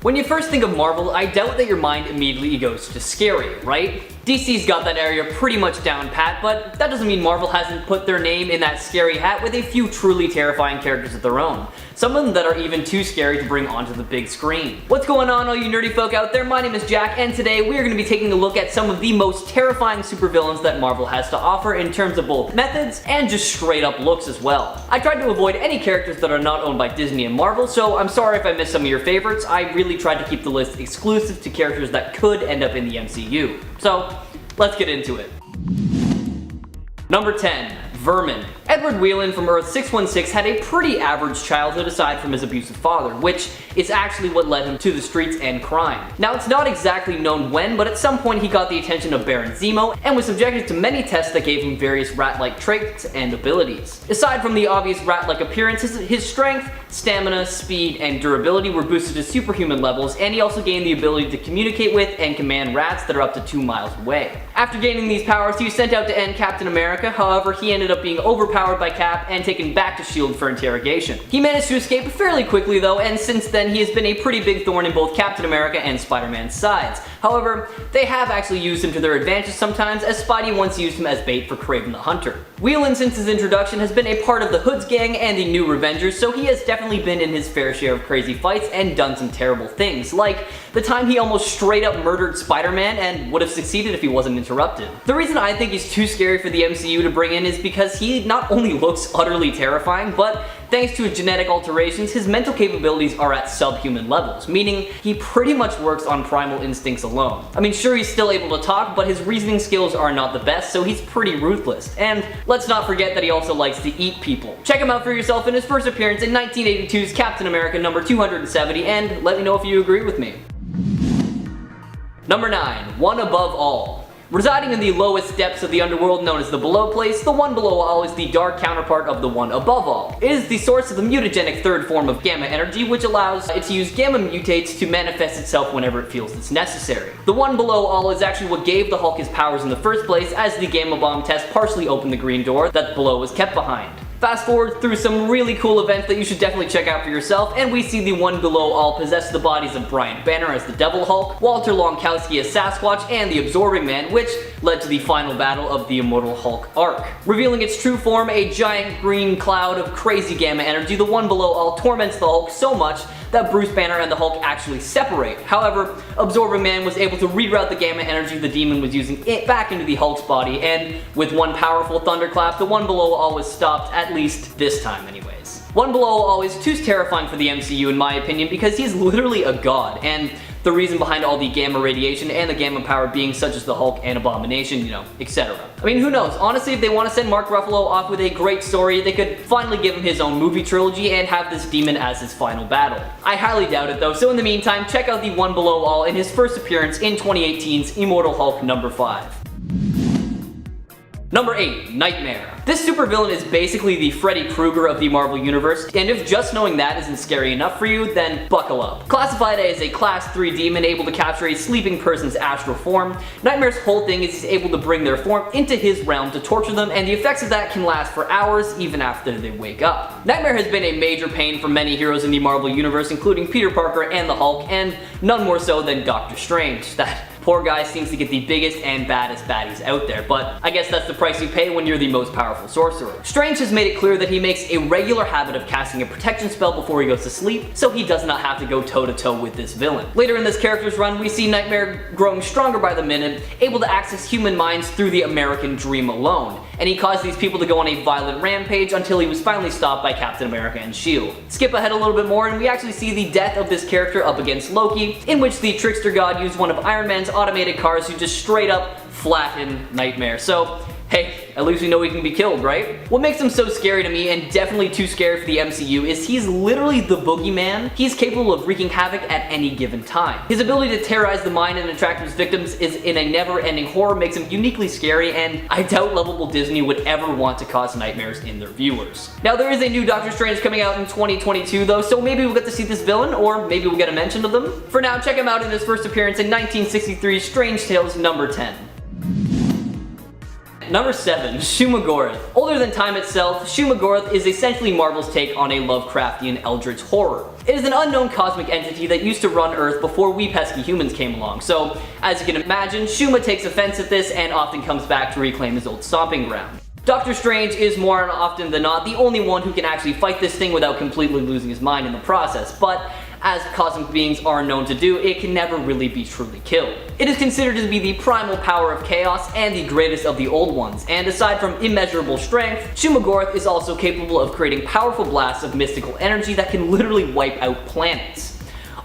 When you first think of Marvel, I doubt that your mind immediately goes to scary, right? DC's got that area pretty much down pat, but that doesn't mean Marvel hasn't put their name in that scary hat with a few truly terrifying characters of their own. Some of them that are even too scary to bring onto the big screen. What's going on, all you nerdy folk out there? My name is Jack, and today we are going to be taking a look at some of the most terrifying supervillains that Marvel has to offer in terms of both methods and just straight up looks as well. I tried to avoid any characters that are not owned by Disney and Marvel, so I'm sorry if I missed some of your favorites. I really tried to keep the list exclusive to characters that could end up in the MCU. So, let's get into it. Number 10. Vermin. Edward Whelan from Earth 616 had a pretty average childhood aside from his abusive father, which is actually what led him to the streets and crime. Now, it's not exactly known when, but at some point he got the attention of Baron Zemo and was subjected to many tests that gave him various rat-like traits and abilities. Aside from the obvious rat-like appearance, his strength, stamina, speed, and durability were boosted to superhuman levels, and he also gained the ability to communicate with and command rats that are up to 2 miles away. After gaining these powers, he was sent out to end Captain America. However, he ended up being overpowered by Cap and taken back to S.H.I.E.L.D. for interrogation. He managed to escape fairly quickly though, and since then he has been a pretty big thorn in both Captain America and Spider-Man's sides. However, they have actually used him to their advantage sometimes, as Spidey once used him as bait for Kraven the Hunter. Whelan, since his introduction, has been a part of the Hood's gang and the New Revengers, so he has definitely been in his fair share of crazy fights and done some terrible things, like the time he almost straight up murdered Spider-Man and would have succeeded if he wasn't interrupted. The reason I think he's too scary for the MCU to bring in is because he not only looks utterly terrifying, but thanks to his genetic alterations, his mental capabilities are at subhuman levels, meaning he pretty much works on primal instincts alone. I mean, sure, he's still able to talk, but his reasoning skills are not the best, so he's pretty ruthless. And let's not forget that he also likes to eat people. Check him out for yourself in his first appearance in 1982's Captain America number 270, and let me know if you agree with me. Number 9. One Above All. Residing in the lowest depths of the underworld known as the Below Place, the One Below All is the dark counterpart of the One Above All. It is the source of the mutagenic third form of gamma energy, which allows it to use gamma mutates to manifest itself whenever it feels it's necessary. The One Below All is actually what gave the Hulk his powers in the first place, as the gamma bomb test partially opened the green door that Below was kept behind. Fast forward through some really cool events that you should definitely check out for yourself, and we see the One Below All possess the bodies of Brian Banner as the Devil Hulk, Walter Longkowski as Sasquatch, and the Absorbing Man, which led to the final battle of the Immortal Hulk arc. Revealing its true form, a giant green cloud of crazy gamma energy, the One Below All torments the Hulk so much that Bruce Banner and the Hulk actually separate. However, Absorbing Man was able to reroute the gamma energy the demon was using back into the Hulk's body, and with one powerful thunderclap, the One Below All was stopped, at least this time anyways. One Below All is too terrifying for the MCU in my opinion because he's literally a god, and the reason behind all the gamma radiation and the gamma power being such as the Hulk and Abomination, you know, etc. I mean, who knows? Honestly, if they want to send Mark Ruffalo off with a great story, they could finally give him his own movie trilogy and have this demon as his final battle. I highly doubt it though, so in the meantime, check out the One Below All in his first appearance in 2018's Immortal Hulk number 5. Number 8. Nightmare. This supervillain is basically the Freddy Krueger of the Marvel Universe, and if just knowing that isn't scary enough for you, then buckle up. Classified as a Class 3 demon able to capture a sleeping person's astral form, Nightmare's whole thing is he's able to bring their form into his realm to torture them, and the effects of that can last for hours even after they wake up. Nightmare has been a major pain for many heroes in the Marvel Universe, including Peter Parker and the Hulk, and none more so than Doctor Strange. That poor guy seems to get the biggest and baddest baddies out there, but I guess that's the price you pay when you're the most powerful sorcerer. Strange has made it clear that he makes a regular habit of casting a protection spell before he goes to sleep, so he does not have to go toe-to-toe with this villain. Later in this character's run, we see Nightmare growing stronger by the minute, able to access human minds through the American dream alone, and he caused these people to go on a violent rampage until he was finally stopped by Captain America and S.H.I.E.L.D. Skip ahead a little bit more and we actually see the death of this character up against Loki, in which the trickster god used one of Iron Man's automated cars to just straight up flatten Nightmare. So, hey, at least we know he can be killed, right? What makes him so scary to me, and definitely too scary for the MCU, is he's literally the boogeyman. He's capable of wreaking havoc at any given time. His ability to terrorize the mind and attract his victims is in a never-ending horror makes him uniquely scary, and I doubt lovable Disney would ever want to cause nightmares in their viewers. Now, there is a new Doctor Strange coming out in 2022 though, so maybe we'll get to see this villain, or maybe we'll get a mention of them. For now, check him out in his first appearance in 1963's Strange Tales number 10. Number 7. Shumagorath. Older than time itself, Shumagorath is essentially Marvel's take on a Lovecraftian eldritch horror. It is an unknown cosmic entity that used to run Earth before we pesky humans came along, so as you can imagine, Shuma takes offense at this and often comes back to reclaim his old stomping ground. Doctor Strange is more often than not the only one who can actually fight this thing without completely losing his mind in the process, but as cosmic beings are known to do, it can never really be truly killed. It is considered to be the primal power of chaos and the greatest of the old ones, and aside from immeasurable strength, Shumagorath is also capable of creating powerful blasts of mystical energy that can literally wipe out planets.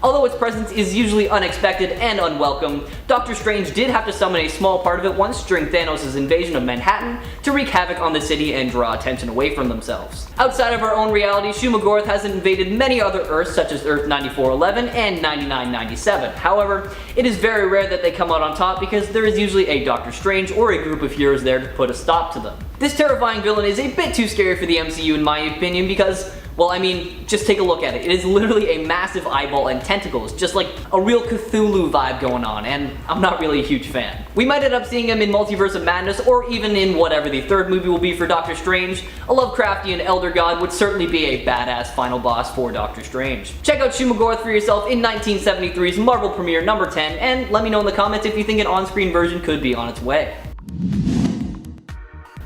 Although its presence is usually unexpected and unwelcome, Doctor Strange did have to summon a small part of it once during Thanos' invasion of Manhattan to wreak havoc on the city and draw attention away from themselves. Outside of our own reality, Shumagorath has invaded many other Earths such as Earth 9411 and 9997. However, it is very rare that they come out on top because there is usually a Doctor Strange or a group of heroes there to put a stop to them. This terrifying villain is a bit too scary for the MCU in my opinion because, well, I mean, just take a look at it. It is literally a massive eyeball and tentacles, just like a real Cthulhu vibe going on, and I'm not really a huge fan. We might end up seeing him in Multiverse of Madness, or even in whatever the third movie will be for Doctor Strange. A Lovecraftian Elder God would certainly be a badass final boss for Doctor Strange. Check out Shumagorath for yourself in 1973's Marvel premiere number 10, and let me know in the comments if you think an on-screen version could be on its way.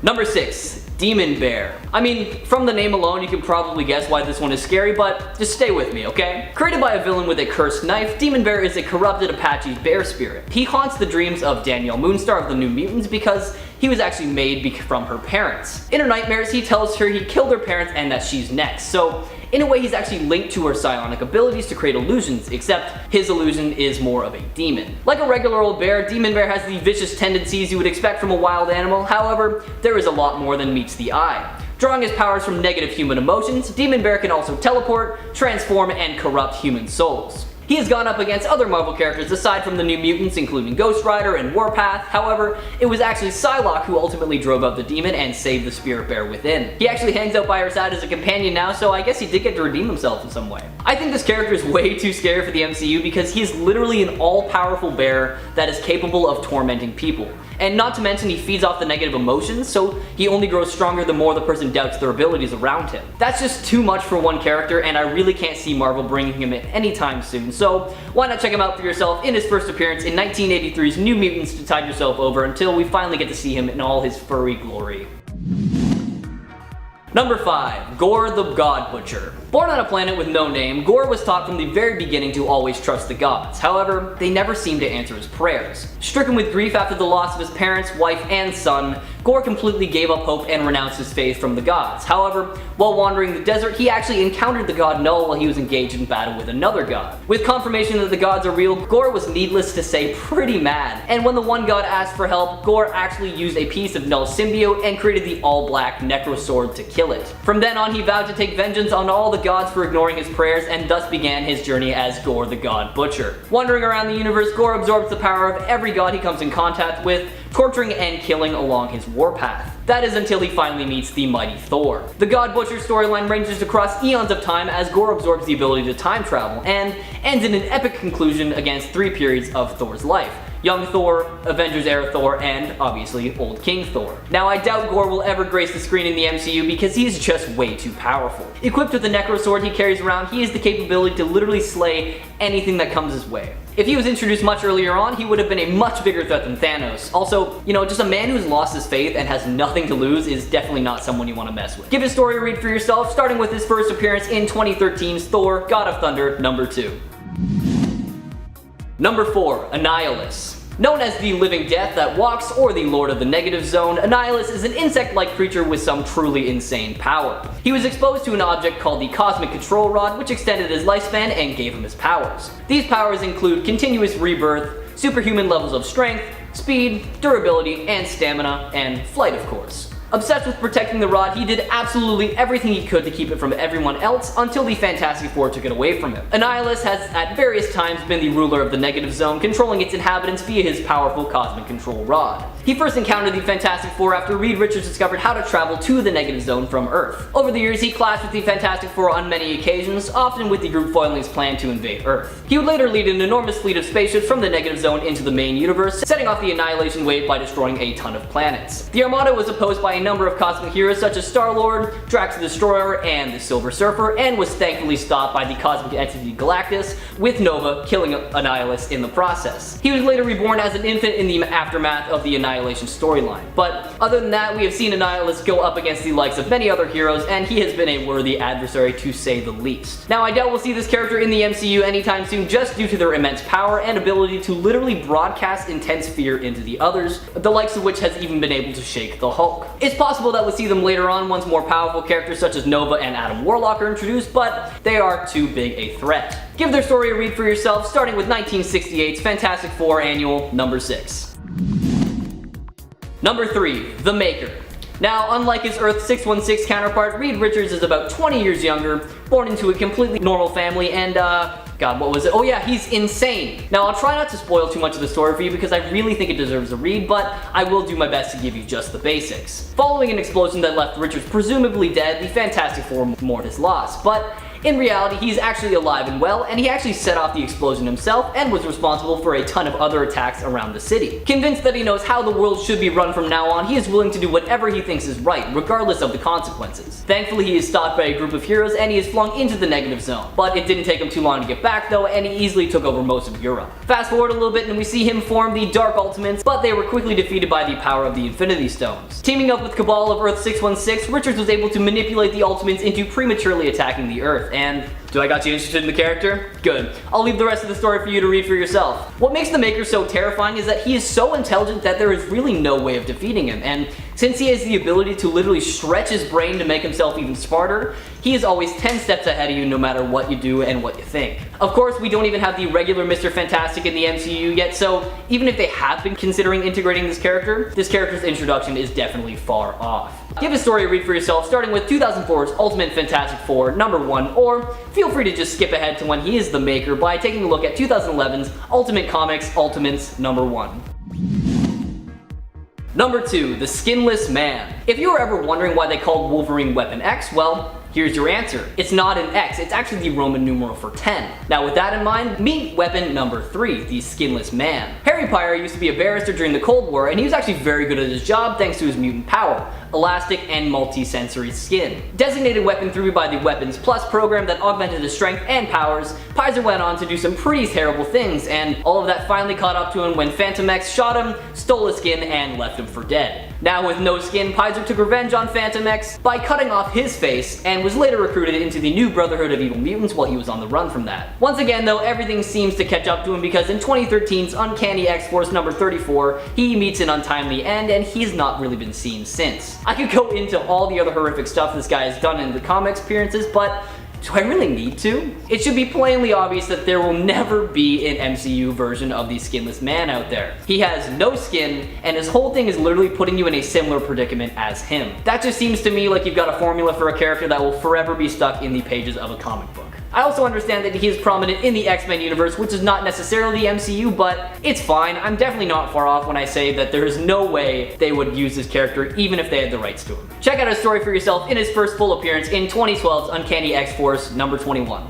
Number 6. Demon Bear. I mean, from the name alone you can probably guess why this one is scary, but just stay with me, okay? Created by a villain with a cursed knife, Demon Bear is a corrupted Apache bear spirit. He haunts the dreams of Danielle Moonstar of the New Mutants because he was actually made from her parents. In her nightmares, he tells her he killed her parents and that she's next, so in a way he's actually linked to her psionic abilities to create illusions, except his illusion is more of a demon. Like a regular old bear, Demon Bear has the vicious tendencies you would expect from a wild animal, however, there is a lot more than meets the eye. Drawing his powers from negative human emotions, Demon Bear can also teleport, transform, and corrupt human souls. He has gone up against other Marvel characters aside from the New Mutants, including Ghost Rider and Warpath. However, it was actually Psylocke who ultimately drove out the demon and saved the spirit bear within. He actually hangs out by her side as a companion now, so I guess he did get to redeem himself in some way. I think this character is way too scary for the MCU because he is literally an all-powerful bear that is capable of tormenting people. And not to mention he feeds off the negative emotions, so he only grows stronger the more the person doubts their abilities around him. That's just too much for one character, and I really can't see Marvel bringing him in anytime soon, so why not check him out for yourself in his first appearance in 1983's New Mutants to tide yourself over until we finally get to see him in all his furry glory. Number 5. GORR the God Butcher. Born on a planet with no name, GORR was taught from the very beginning to always trust the gods. However, they never seemed to answer his prayers. Stricken with grief after the loss of his parents, wife, and son, GORR completely gave up hope and renounced his faith from the gods. However, while wandering the desert, he actually encountered the god Null while he was engaged in battle with another god. With confirmation that the gods are real, GORR was needless to say pretty mad. And when the one god asked for help, GORR actually used a piece of Null's symbiote and created the all-black Necro Sword to kill it. From then on, he vowed to take vengeance on all the gods for ignoring his prayers, and thus began his journey as GORR the God Butcher. Wandering around the universe, GORR absorbs the power of every god he comes in contact with, torturing and killing along his warpath. That is until he finally meets the mighty Thor. The God Butcher storyline ranges across eons of time as GORR absorbs the ability to time travel, and ends in an epic conclusion against 3 periods of Thor's life. Young Thor, Avengers era Thor, and obviously Old King Thor. Now I doubt GORR will ever grace the screen in the MCU because he is just way too powerful. Equipped with the Necro Sword he carries around, he has the capability to literally slay anything that comes his way. If he was introduced much earlier on, he would have been a much bigger threat than Thanos. Also, you know, just a man who's lost his faith and has nothing to lose is definitely not someone you want to mess with. Give his story a read for yourself, starting with his first appearance in 2013's Thor, God of Thunder, number 2. Number 4. Annihilus. Known as the Living Death that walks or the Lord of the Negative Zone, Annihilus is an insect-like creature with some truly insane power. He was exposed to an object called the Cosmic Control Rod, which extended his lifespan and gave him his powers. These powers include continuous rebirth, superhuman levels of strength, speed, durability, and stamina, and flight of course. Obsessed with protecting the rod, he did absolutely everything he could to keep it from everyone else until the Fantastic Four took it away from him. Annihilus has at various times been the ruler of the negative zone, controlling its inhabitants via his powerful cosmic control rod. He first encountered the Fantastic Four after Reed Richards discovered how to travel to the negative zone from Earth. Over the years, he clashed with the Fantastic Four on many occasions, often with the group foiling his plan to invade Earth. He would later lead an enormous fleet of spaceships from the negative zone into the main universe, setting off the annihilation wave by destroying a ton of planets. The Armada was opposed by a number of cosmic heroes such as Star-Lord, Drax the Destroyer, and the Silver Surfer, and was thankfully stopped by the cosmic entity Galactus, with Nova killing Annihilus in the process. He was later reborn as an infant in the aftermath of the Annihilation storyline. But other than that, we have seen Annihilus go up against the likes of many other heroes, and he has been a worthy adversary to say the least. Now, I doubt we'll see this character in the MCU anytime soon just due to their immense power and ability to literally broadcast intense fear into the others, the likes of which has even been able to shake the Hulk. It's possible that we'll see them later on once more powerful characters such as Nova and Adam Warlock are introduced, but they are too big a threat. Give their story a read for yourself, starting with 1968's Fantastic Four Annual number 6. Number 3, The Maker. Now, unlike his Earth 616 counterpart, Reed Richards is about 20 years younger, born into a completely normal family, and God, what was it? Oh yeah, he's insane. Now, I'll try not to spoil too much of the story for you because I really think it deserves a read, but I will do my best to give you just the basics. Following an explosion that left Richards presumably dead, the Fantastic Four mourned his loss, but in reality, he's actually alive and well, and he actually set off the explosion himself and was responsible for a ton of other attacks around the city. Convinced that he knows how the world should be run from now on, he is willing to do whatever he thinks is right, regardless of the consequences. Thankfully, he is stopped by a group of heroes and he is flung into the negative zone. But it didn't take him too long to get back though, and he easily took over most of Europe. Fast forward a little bit and we see him form the Dark Ultimates, but they were quickly defeated by the power of the Infinity Stones. Teaming up with Cabal of Earth 616, Richards was able to manipulate the Ultimates into prematurely attacking the Earth, and do I got you interested in the character? Good. I'll leave the rest of the story for you to read for yourself. What makes the Maker so terrifying is that he is so intelligent that there is really no way of defeating him, and since he has the ability to literally stretch his brain to make himself even smarter, he is always 10 steps ahead of you no matter what you do and what you think. Of course, we don't even have the regular Mr. Fantastic in the MCU yet, so even if they have been considering integrating this character's introduction is definitely far off. Give the story a read for yourself, starting with 2004's Ultimate Fantastic Four number 1, or feel free to just skip ahead to when he is the Maker by taking a look at 2011's Ultimate Comics Ultimates number 1. Number 2, the Skinless Man. If you were ever wondering why they called Wolverine Weapon X, well, here's your answer. It's not an X, it's actually the Roman numeral for 10. Now with that in mind, meet weapon number 3, the Skinless Man. Harry Pyre used to be a barrister during the Cold War, and he was actually very good at his job thanks to his mutant power, elastic and multi-sensory skin. Designated Weapon 3 by the Weapons Plus program that augmented his strength and powers, Pizer went on to do some pretty terrible things, and all of that finally caught up to him when Phantom X shot him, stole his skin, and left him for dead. Now with no skin, Pizer took revenge on Phantom X by cutting off his face, and was later recruited into the new Brotherhood of Evil Mutants while he was on the run from that. Once again though, everything seems to catch up to him because in 2013's Uncanny X-Force number 34, he meets an untimely end and he's not really been seen since. I could go into all the other horrific stuff this guy has done in the comics appearances, but do I really need to? It should be plainly obvious that there will never be an MCU version of the Skinless Man out there. He has no skin, and his whole thing is literally putting you in a similar predicament as him. That just seems to me like you've got a formula for a character that will forever be stuck in the pages of a comic book. I also understand that he is prominent in the X-Men universe, which is not necessarily the MCU, but it's fine. I'm definitely not far off when I say that there is no way they would use this character even if they had the rights to him. Check out his story for yourself in his first full appearance in 2012's Uncanny X-Force number 21.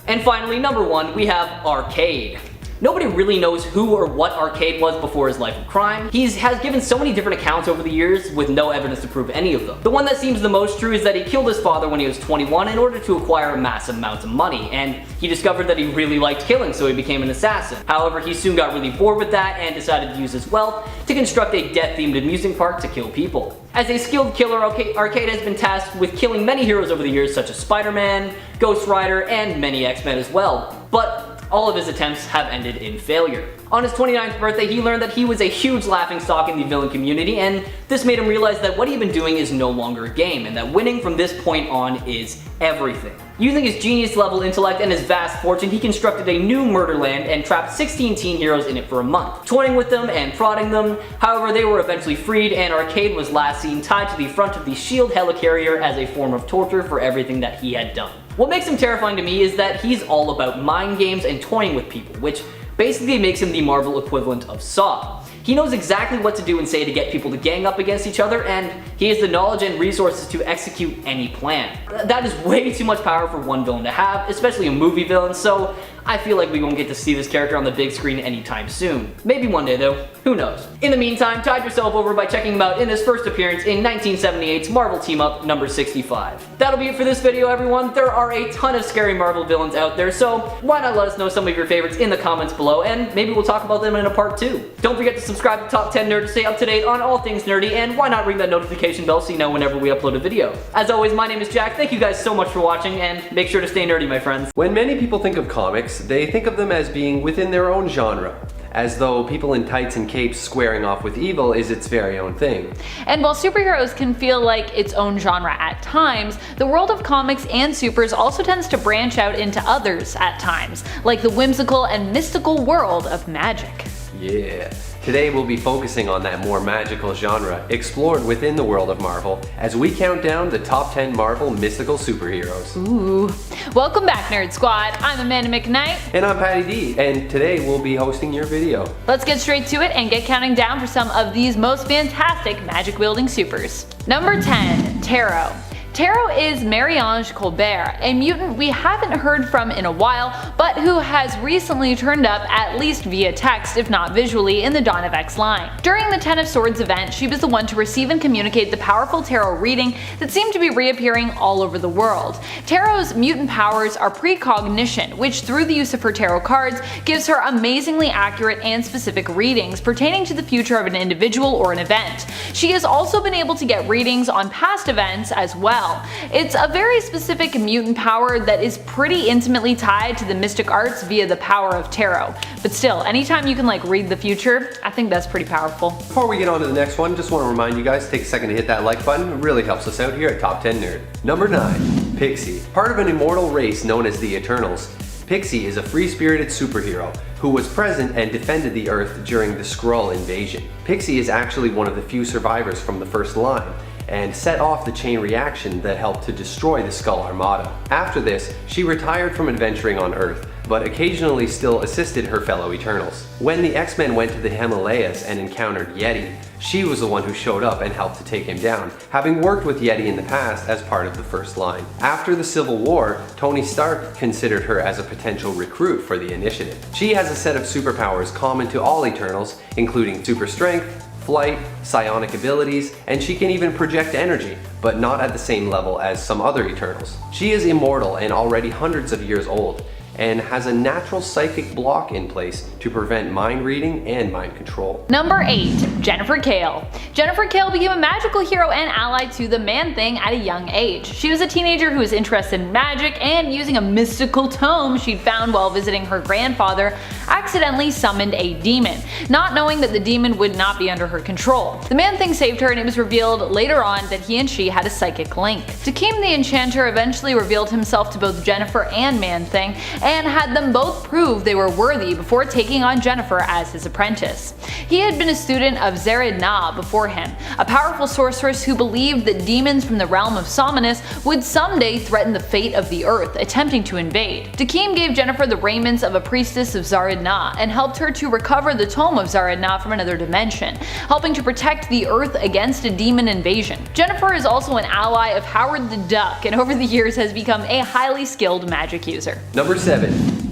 And finally, number 1, we have Arcade. Nobody really knows who or what Arcade was before his life of crime. He has given so many different accounts over the years with no evidence to prove any of them. The one that seems the most true is that he killed his father when he was 21 in order to acquire massive amounts of money, and he discovered that he really liked killing, so he became an assassin. However, he soon got really bored with that and decided to use his wealth to construct a death-themed amusement park to kill people. As a skilled killer, Arcade has been tasked with killing many heroes over the years such as Spider-Man, Ghost Rider, and many X-Men as well. But all of his attempts have ended in failure. On his 29th birthday, he learned that he was a huge laughingstock in the villain community, and this made him realize that what he'd been doing is no longer a game, and that winning from this point on is everything. Using his genius-level intellect and his vast fortune, he constructed a new Murderland and trapped 16 teen heroes in it for a month, toying with them and prodding them. However, they were eventually freed, and Arcade was last seen tied to the front of the SHIELD helicarrier as a form of torture for everything that he had done. What makes him terrifying to me is that he's all about mind games and toying with people, which basically makes him the Marvel equivalent of Saw. He knows exactly what to do and say to get people to gang up against each other, and he has the knowledge and resources to execute any plan. That is way too much power for one villain to have, especially a movie villain, so I feel like we won't get to see this character on the big screen anytime soon. Maybe one day though, who knows. In the meantime, tide yourself over by checking him out in his first appearance in 1978's Marvel Team-Up number 65. That'll be it for this video, everyone. There are a ton of scary Marvel villains out there, so why not let us know some of your favorites in the comments below, and maybe we'll talk about them in a part 2. Don't forget to subscribe to Top 10 Nerd to stay up to date on all things nerdy, and why not ring that notification bell so you know whenever we upload a video. As always, my name is Jack. Thank you guys so much for watching, and make sure to stay nerdy, my friends. When many people think of comics, they think of them as being within their own genre, as though people in tights and capes squaring off with evil is its very own thing. And while superheroes can feel like its own genre at times, the world of comics and supers also tends to branch out into others at times, like the whimsical and mystical world of magic. Yeah. Today we'll be focusing on that more magical genre explored within the world of Marvel as we count down the top 10 Marvel mystical superheroes. Ooh. Welcome back, Nerd Squad. I'm Amanda McKnight. And I'm Patty D, and today we'll be hosting your video. Let's get straight to it and get counting down for some of these most fantastic magic-wielding supers. Number 10, Tarot. Tarot is Marie-Ange Colbert, a mutant we haven't heard from in a while, but who has recently turned up at least via text, if not visually, in the Dawn of X line. During the Ten of Swords event, she was the one to receive and communicate the powerful tarot reading that seemed to be reappearing all over the world. Tarot's mutant powers are precognition, which through the use of her tarot cards gives her amazingly accurate and specific readings pertaining to the future of an individual or an event. She has also been able to get readings on past events as well. It's a very specific mutant power that is pretty intimately tied to the mystic arts via the power of tarot. But still, anytime you can read the future, I think that's pretty powerful. Before we get on to the next one, just want to remind you guys, take a second to hit that like button. It really helps us out here at Top 10 Nerd. Number 9, Pixie. Part of an immortal race known as the Eternals, Pixie is a free-spirited superhero who was present and defended the Earth during the Skrull invasion. Pixie is actually one of the few survivors from the first line, and set off the chain reaction that helped to destroy the Skull Armada. After this, she retired from adventuring on Earth, but occasionally still assisted her fellow Eternals. When the X-Men went to the Himalayas and encountered Yeti, she was the one who showed up and helped to take him down, having worked with Yeti in the past as part of the first line. After the Civil War, Tony Stark considered her as a potential recruit for the Initiative. She has a set of superpowers common to all Eternals, including super strength, flight, psionic abilities, and she can even project energy, but not at the same level as some other Eternals. She is immortal and already hundreds of years old, and has a natural psychic block in place to prevent mind reading and mind control. Number 8, Jennifer Kale. Jennifer Kale became a magical hero and ally to the Man-Thing at a young age. She was a teenager who was interested in magic, and using a mystical tome she'd found while visiting her grandfather, accidentally summoned a demon, not knowing that the demon would not be under her control. The Man-Thing saved her, and it was revealed later on that he and she had a psychic link. Dakeem the Enchanter eventually revealed himself to both Jennifer and Man-Thing, and had them both prove they were worthy before taking on Jennifer as his apprentice. He had been a student of Zared-Na before him, a powerful sorceress who believed that demons from the realm of Somnus would someday threaten the fate of the Earth, attempting to invade. Dakeem gave Jennifer the raiments of a priestess of Zared-Na and helped her to recover the tome of Zared-Na from another dimension, helping to protect the Earth against a demon invasion. Jennifer is also an ally of Howard the Duck, and over the years has become a highly skilled magic user. Number 7,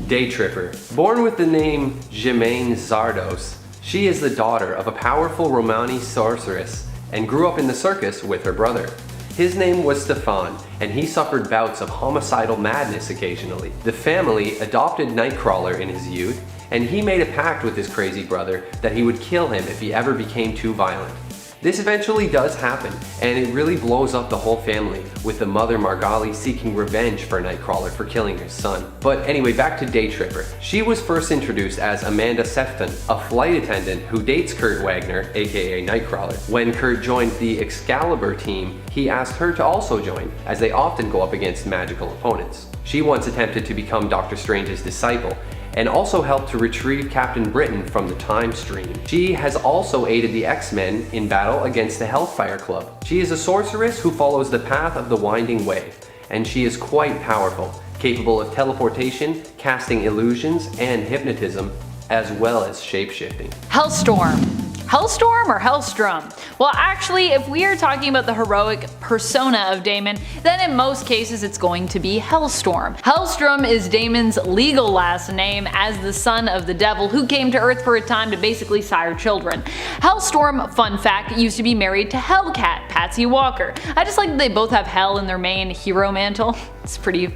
DAYTRIPPER. Born with the name Jemaine Zardos, she is the daughter of a powerful Romani sorceress and grew up in the circus with her brother. His name was Stefan, and he suffered bouts of homicidal madness occasionally. The family adopted NIGHTCRAWLER in his youth, and he made a pact with his crazy brother that he would kill him if he ever became too violent. This eventually does happen, and it really blows up the whole family, with the mother Margali seeking revenge for Nightcrawler for killing her son. But anyway, back to DAYTRIPPER. She was first introduced as Amanda Sefton, a flight attendant who dates Kurt Wagner, aka Nightcrawler. When Kurt joined the Excalibur team, he asked her to also join, as they often go up against magical opponents. She once attempted to become Doctor Strange's disciple, and also helped to retrieve Captain Britain from the Time Stream. She has also aided the X-Men in battle against the Hellfire Club. She is a sorceress who follows the path of the Winding Way, and she is quite powerful, capable of teleportation, casting illusions, and hypnotism, as well as shapeshifting. HELLSTORM. HELLSTORM or HELLSTROM? Well, actually, if we are talking about the heroic persona of Damon, then in most cases it's going to be HELLSTORM. HELLSTROM is Damon's legal last name as the son of the devil who came to Earth for a time to basically sire children. HELLSTORM, fun fact, used to be married to Hellcat, Patsy Walker. I just like that they both have hell in their main hero mantle. It's pretty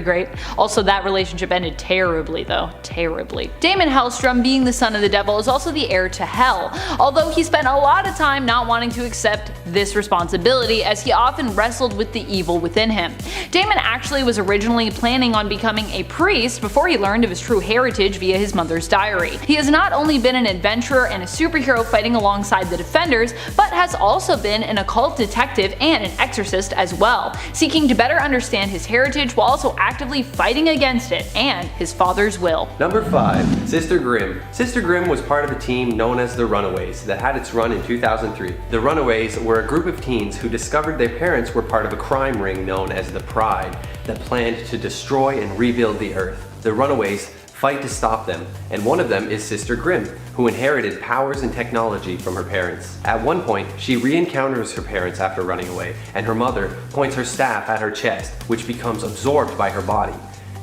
great. Also, that relationship ended terribly though, terribly. Damon Hellstrom, being the son of the devil, is also the heir to Hell, although he spent a lot of time not wanting to accept this responsibility as he often wrestled with the evil within him. Damon actually was originally planning on becoming a priest before he learned of his true heritage via his mother's diary. He has not only been an adventurer and a superhero fighting alongside the Defenders, but has also been an occult detective and an exorcist as well, seeking to better understand his heritage while also actively fighting against it and his father's will. Number 5. Sister Grimm. Sister Grimm was part of a team known as the Runaways that had its run in 2003. The Runaways were a group of teens who discovered their parents were part of a crime ring known as the Pride that planned to destroy and rebuild the Earth. The Runaways fight to stop them, and one of them is Sister Grimm, who inherited powers and technology from her parents. At one point, she re-encounters her parents after running away, and her mother points her staff at her chest, which becomes absorbed by her body.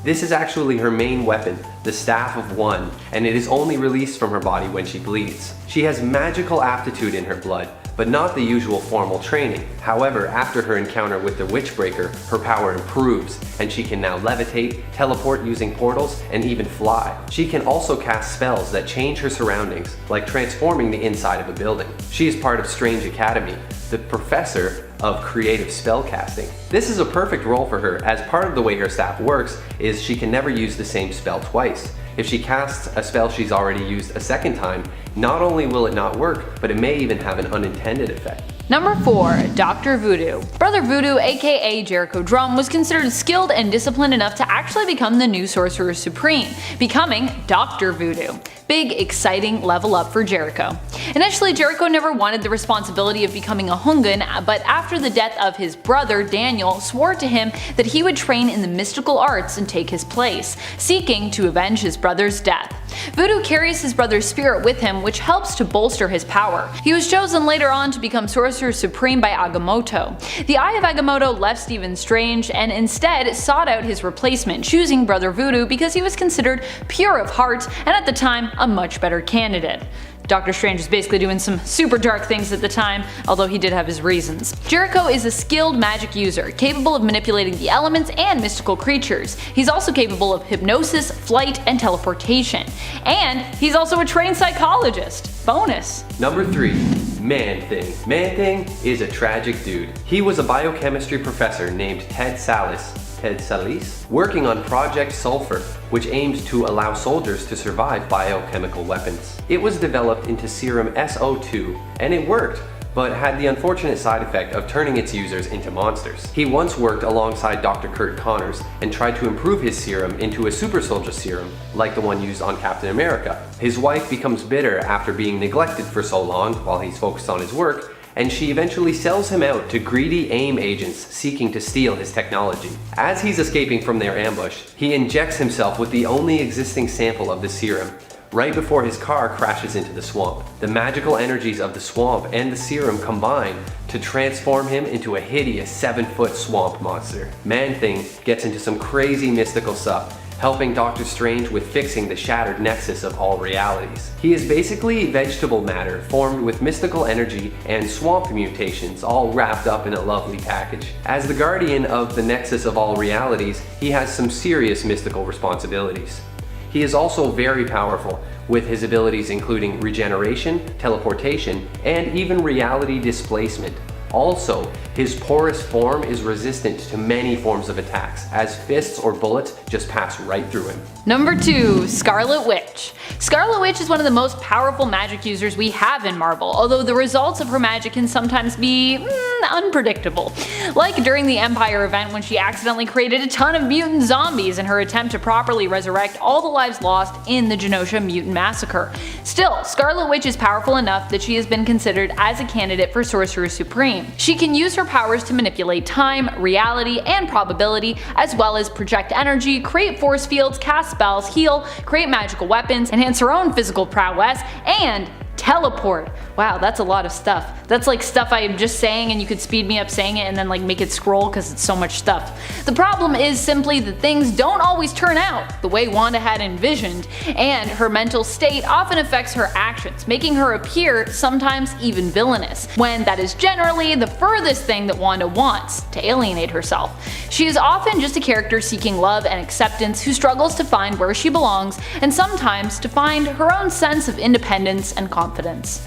This is actually her main weapon, the Staff of One, and it is only released from her body when she bleeds. She has magical aptitude in her blood, but not the usual formal training. However, after her encounter with the Witchbreaker, her power improves, and she can now levitate, teleport using portals, and even fly. She can also cast spells that change her surroundings, like transforming the inside of a building. She is part of Strange Academy, the professor of creative spellcasting. This is a perfect role for her, as part of the way her staff works is she can never use the same spell twice. If she casts a spell she's already used a second time, not only will it not work, but it may even have an unintended effect. Number 4. Dr. Voodoo. Brother Voodoo, aka Jericho Drumm, was considered skilled and disciplined enough to actually become the new Sorcerer Supreme, becoming Dr. Voodoo. Big, exciting level up for Jericho. Initially, Jericho never wanted the responsibility of becoming a Hungan, but after the death of his brother, Daniel, swore to him that he would train in the mystical arts and take his place, seeking to avenge his brother's death. Voodoo carries his brother's spirit with him, which helps to bolster his power. He was chosen later on to become Sorcerer Supreme by Agamotto. The Eye of Agamotto left Stephen Strange and instead sought out his replacement, choosing Brother Voodoo because he was considered pure of heart and at the time a much better candidate. Doctor Strange was basically doing some super dark things at the time, although he did have his reasons. Jericho is a skilled magic user, capable of manipulating the elements and mystical creatures. He's also capable of hypnosis, flight, and teleportation. And he's also a trained psychologist. Bonus! Number 3. Man-Thing. Man-Thing is a tragic dude. He was a biochemistry professor named Ted Sallis, working on Project Sulfur, which aimed to allow soldiers to survive biochemical weapons. It was developed into serum SO2, and it worked, but had the unfortunate side effect of turning its users into monsters. He once worked alongside Dr. Kurt Connors and tried to improve his serum into a super soldier serum, like the one used on Captain America. His wife becomes bitter after being neglected for so long while he's focused on his work, and she eventually sells him out to greedy AIM agents seeking to steal his technology. As he's escaping from their ambush, he injects himself with the only existing sample of the serum, right before his car crashes into the swamp. The magical energies of the swamp and the serum combine to transform him into a hideous 7-foot swamp monster. Man-Thing gets into some crazy mystical stuff, helping Doctor Strange with fixing the shattered nexus of all realities. He is basically vegetable matter formed with mystical energy and swamp mutations all wrapped up in a lovely package. As the guardian of the nexus of all realities, he has some serious mystical responsibilities. He is also very powerful, with his abilities including regeneration, teleportation, and even reality displacement. Also, his porous form is resistant to many forms of attacks, as fists or bullets just pass right through him. Number 2. Scarlet Witch. Scarlet Witch is one of the most powerful magic users we have in Marvel, although the results of her magic can sometimes be unpredictable. Like during the Empire event when she accidentally created a ton of mutant zombies in her attempt to properly resurrect all the lives lost in the Genosha Mutant Massacre. Still, Scarlet Witch is powerful enough that she has been considered as a candidate for Sorcerer Supreme. She can use her powers to manipulate time, reality, and probability, as well as project energy, create force fields, cast spells, heal, create magical weapons, enhance her own physical prowess, and teleport. Wow, that's a lot of stuff. That's like stuff I'm just saying and you could speed me up saying it and then like make it scroll because it's so much stuff. The problem is simply that things don't always turn out the way Wanda had envisioned, and her mental state often affects her actions, making her appear sometimes even villainous, when that is generally the furthest thing that Wanda wants, to alienate herself. She is often just a character seeking love and acceptance who struggles to find where she belongs and sometimes to find her own sense of independence and confidence.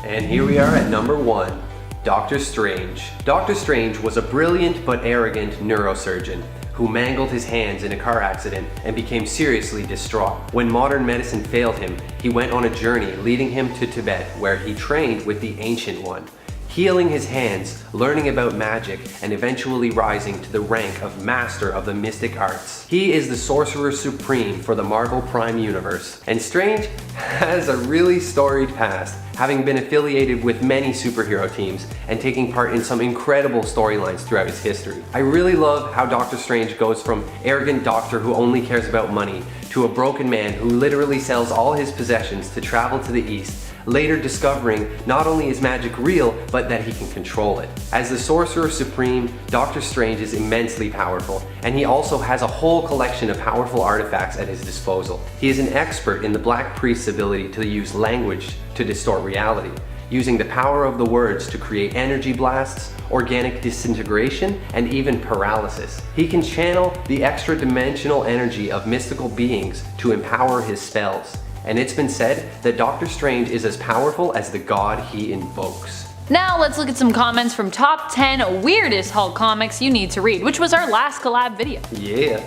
And here we are at number 1, Doctor Strange. Doctor Strange was a brilliant but arrogant neurosurgeon who mangled his hands in a car accident and became seriously distraught. When modern medicine failed him, he went on a journey leading him to Tibet, where he trained with the Ancient One, healing his hands, learning about magic, and eventually rising to the rank of Master of the Mystic Arts. He is the Sorcerer Supreme for the Marvel Prime Universe. And Strange has a really storied past, having been affiliated with many superhero teams and taking part in some incredible storylines throughout his history. I really love how Doctor Strange goes from arrogant doctor who only cares about money to a broken man who literally sells all his possessions to travel to the East, later discovering not only is magic real, but that he can control it. As the Sorcerer Supreme, Doctor Strange is immensely powerful, and he also has a whole collection of powerful artifacts at his disposal. He is an expert in the Black Priest's ability to use language to distort reality, using the power of the words to create energy blasts, organic disintegration, and even paralysis. He can channel the extra-dimensional energy of mystical beings to empower his spells. And it's been said that Doctor Strange is as powerful as the god he invokes. Now let's look at some comments from top 10 weirdest Hulk comics you need to read, which was our last collab video. Yeah.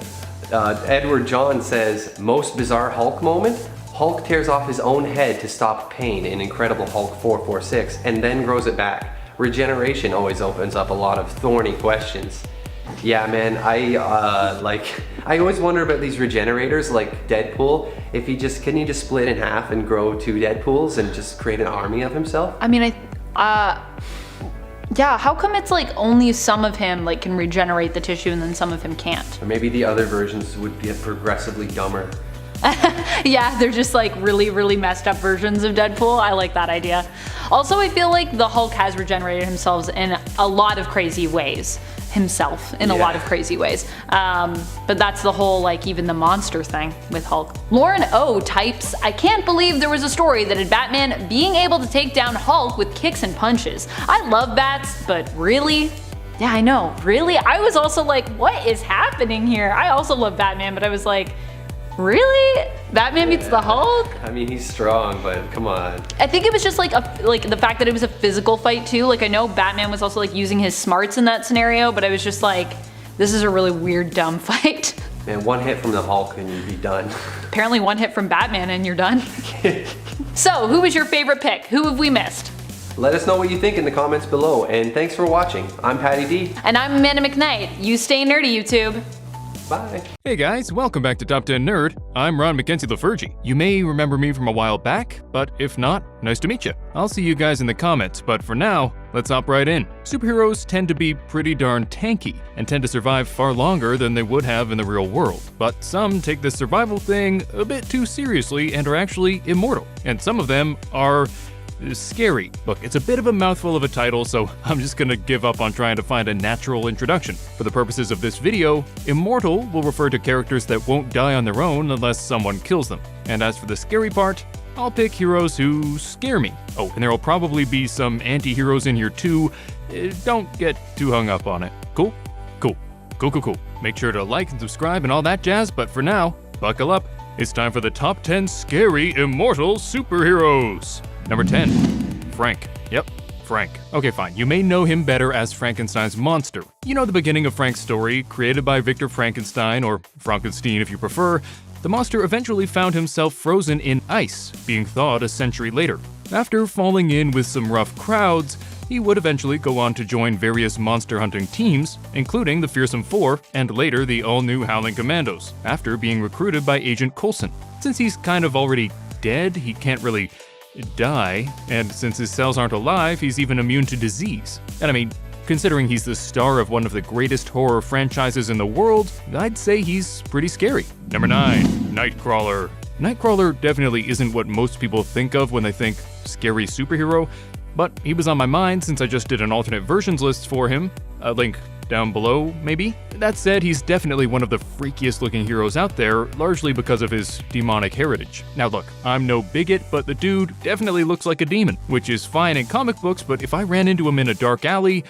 Edward John says, most bizarre Hulk moment? Hulk tears off his own head to stop pain in Incredible Hulk 446 and then grows it back. Regeneration always opens up a lot of thorny questions. Yeah, man, I always wonder about these regenerators like Deadpool. If he just, can he just split in half and grow 2 Deadpools and just create an army of himself? I mean, yeah, how come it's like only some of him like can regenerate the tissue and then some of him can't? Or maybe the other versions would get progressively dumber. Yeah, they're just like really messed up versions of Deadpool. I like that idea. Also, I feel like the Hulk has regenerated himself in a lot of crazy ways. A lot of crazy ways. But that's the whole, like, even the monster thing with Hulk. Lauren O types, I can't believe there was a story that had Batman being able to take down Hulk with kicks and punches. I love bats, but really? Yeah, I know, really? I was also like, what is happening here? I also love Batman, but I was like, really? Batman beats the Hulk? I mean, he's strong, but come on. I think it was just like the fact that it was a physical fight too. Like, I know Batman was also like using his smarts in that scenario, but I was just like, this is a really weird, dumb fight. Man, one hit from the Hulk and you'd be done. Apparently one hit from Batman and you're done. So, who was your favorite pick? Who have we missed? Let us know what you think in the comments below, and thanks for watching. I'm Patty D. And I'm Amanda McKnight. You stay nerdy, YouTube. Bye. Hey guys, welcome back to Top 10 Nerd. I'm Ron Mackenzie Lafergie. You may remember me from a while back, but if not, nice to meet you. I'll see you guys in the comments, but for now, let's hop right in. Superheroes tend to be pretty darn tanky and tend to survive far longer than they would have in the real world. But some take this survival thing a bit too seriously and are actually immortal. And some of them are scary. Look, it's a bit of a mouthful of a title, so I'm just gonna give up on trying to find a natural introduction. For the purposes of this video, immortal will refer to characters that won't die on their own unless someone kills them. And as for the scary part, I'll pick heroes who scare me. Oh, and there will probably be some anti-heroes in here too. Don't get too hung up on it. Cool? Cool. Cool. Make sure to like and subscribe and all that jazz, but for now, buckle up, it's time for the top 10 scary immortal superheroes. Number 10, Frank. Yep, Frank. Okay, fine. You may know him better as Frankenstein's monster. You know the beginning of Frank's story, created by Victor Frankenstein, or Frankenstein if you prefer. The monster eventually found himself frozen in ice, being thawed a century later. After falling in with some rough crowds, he would eventually go on to join various monster hunting teams, including the Fearsome Four and later the all-new Howling Commandos, after being recruited by Agent Coulson. Since he's kind of already dead, he can't really die, and since his cells aren't alive, he's even immune to disease. And I mean, considering he's the star of one of the greatest horror franchises in the world, I'd say he's pretty scary. Number 9, Nightcrawler. Nightcrawler definitely isn't what most people think of when they think scary superhero, but he was on my mind since I just did an alternate versions list for him. A link down below, maybe? That said, he's definitely one of the freakiest looking heroes out there, largely because of his demonic heritage. Now look, I'm no bigot, but the dude definitely looks like a demon, which is fine in comic books, but if I ran into him in a dark alley,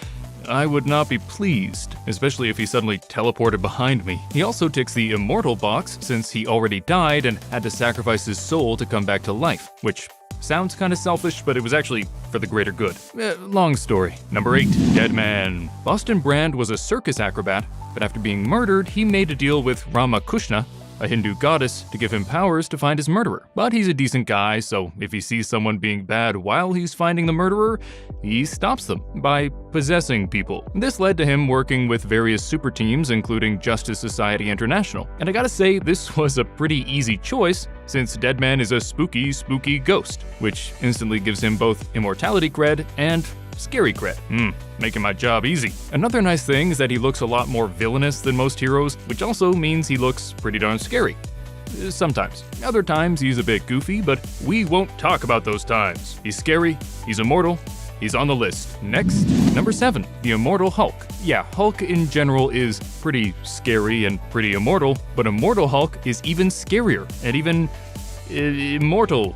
I would not be pleased, especially if he suddenly teleported behind me. He also ticks the immortal box since he already died and had to sacrifice his soul to come back to life, which sounds kinda selfish, but it was actually for the greater good. Long story. Number 8, DEADMAN. Boston Brand was a circus acrobat, but after being murdered, he made a deal with Ramakrishna, a Hindu goddess, to give him powers to find his murderer. But he's a decent guy, so if he sees someone being bad while he's finding the murderer, he stops them by possessing people. This led to him working with various super teams, including Justice Society International. And I gotta say, this was a pretty easy choice, since DEADMAN is a spooky, spooky ghost, which instantly gives him both immortality cred and scary cred. Making my job easy. Another nice thing is that he looks a lot more villainous than most heroes, which also means he looks pretty darn scary. Sometimes. Other times he's a bit goofy, but we won't talk about those times. He's scary, he's immortal, he's on the list. Next, number 7, the Immortal Hulk. Yeah, Hulk in general is pretty scary and pretty immortal, but Immortal Hulk is even scarier and even immortal.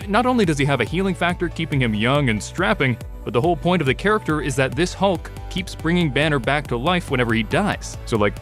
Not only does he have a healing factor keeping him young and strapping, but the whole point of the character is that this Hulk keeps bringing Banner back to life whenever he dies. So like,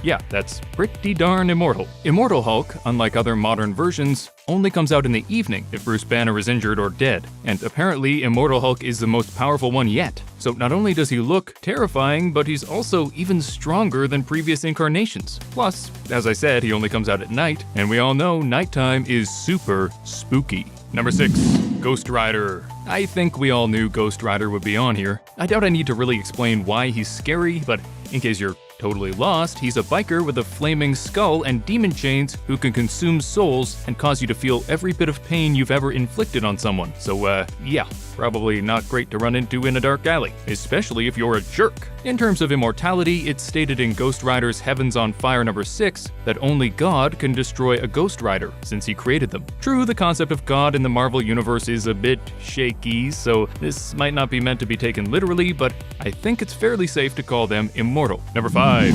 yeah, that's pretty darn immortal. Immortal Hulk, unlike other modern versions, only comes out in the evening if Bruce Banner is injured or dead, and apparently Immortal Hulk is the most powerful one yet. So not only does he look terrifying, but he's also even stronger than previous incarnations. Plus, as I said, he only comes out at night, and we all know nighttime is super spooky. Number 6, Ghost Rider. I think we all knew Ghost Rider would be on here. I doubt I need to really explain why he's scary, but in case you're totally lost, he's a biker with a flaming skull and demon chains who can consume souls and cause you to feel every bit of pain you've ever inflicted on someone. So yeah, probably not great to run into in a dark alley, especially if you're a jerk. In terms of immortality, it's stated in Ghost Rider's Heavens on Fire number 6 that only God can destroy a Ghost Rider since he created them. True, the concept of God in the Marvel Universe is a bit shaky, so this might not be meant to be taken literally, but I think it's fairly safe to call them immortal. Number 5,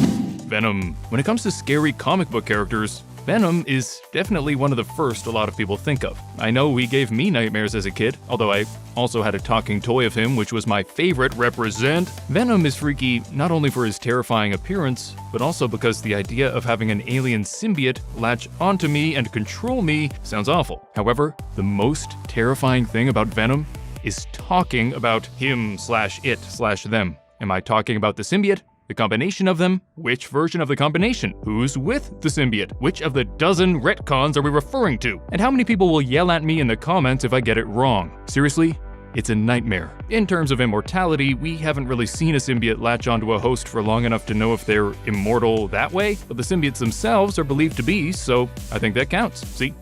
Venom. When it comes to scary comic book characters, Venom is definitely one of the first a lot of people think of. I know he gave me nightmares as a kid, although I also had a talking toy of him, which was my favorite. Represent. Venom is freaky not only for his terrifying appearance, but also because the idea of having an alien symbiote latch onto me and control me sounds awful. However, the most terrifying thing about Venom is talking about him/it/them. Am I talking about the symbiote? The combination of them? Which version of the combination? Who's with the symbiote? Which of the dozen retcons are we referring to? And how many people will yell at me in the comments if I get it wrong? Seriously? It's a nightmare. In terms of immortality, we haven't really seen a symbiote latch onto a host for long enough to know if they're immortal that way, but the symbiotes themselves are believed to be, so I think that counts. See?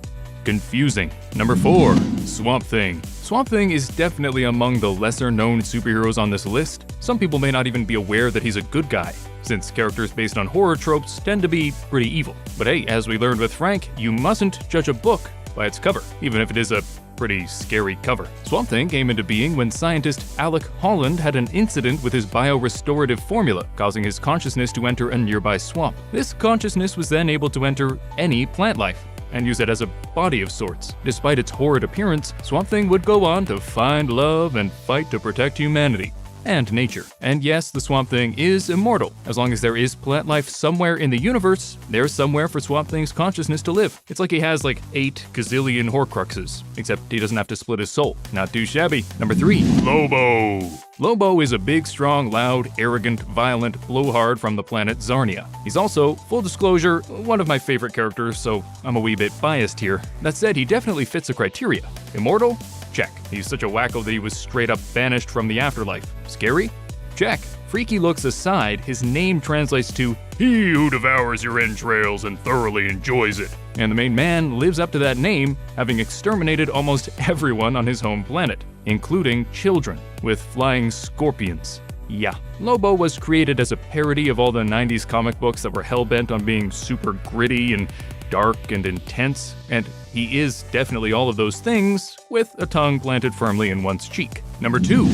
Confusing. Number 4, Swamp Thing. Swamp Thing is definitely among the lesser known superheroes on this list. Some people may not even be aware that he's a good guy, since characters based on horror tropes tend to be pretty evil. But hey, as we learned with Frank, you mustn't judge a book by its cover, even if it is a pretty scary cover. Swamp Thing came into being when scientist Alec Holland had an incident with his biorestorative formula, causing his consciousness to enter a nearby swamp. This consciousness was then able to enter any plant life and use it as a body of sorts. Despite its horrid appearance, Swamp Thing would go on to find love and fight to protect humanity. and nature. And yes, the Swamp Thing is immortal. As long as there is plant life somewhere in the universe, there's somewhere for Swamp Thing's consciousness to live. It's like he has like 8 gazillion Horcruxes, except he doesn't have to split his soul. Not too shabby. Number 3, Lobo. Lobo is a big, strong, loud, arrogant, violent blowhard from the planet Zarnia. He's also, full disclosure, one of my favorite characters, so I'm a wee bit biased here. That said, he definitely fits the criteria. Immortal? Check. He's such a wacko that he was straight up banished from the afterlife. Scary? Check. Freaky looks aside, his name translates to "He who devours your entrails and thoroughly enjoys it." And the main man lives up to that name, having exterminated almost everyone on his home planet, including children, with flying scorpions. Yeah. Lobo was created as a parody of all the 90s comic books that were hellbent on being super gritty and dark and intense, and he is definitely all of those things, with a tongue planted firmly in one's cheek. Number 2,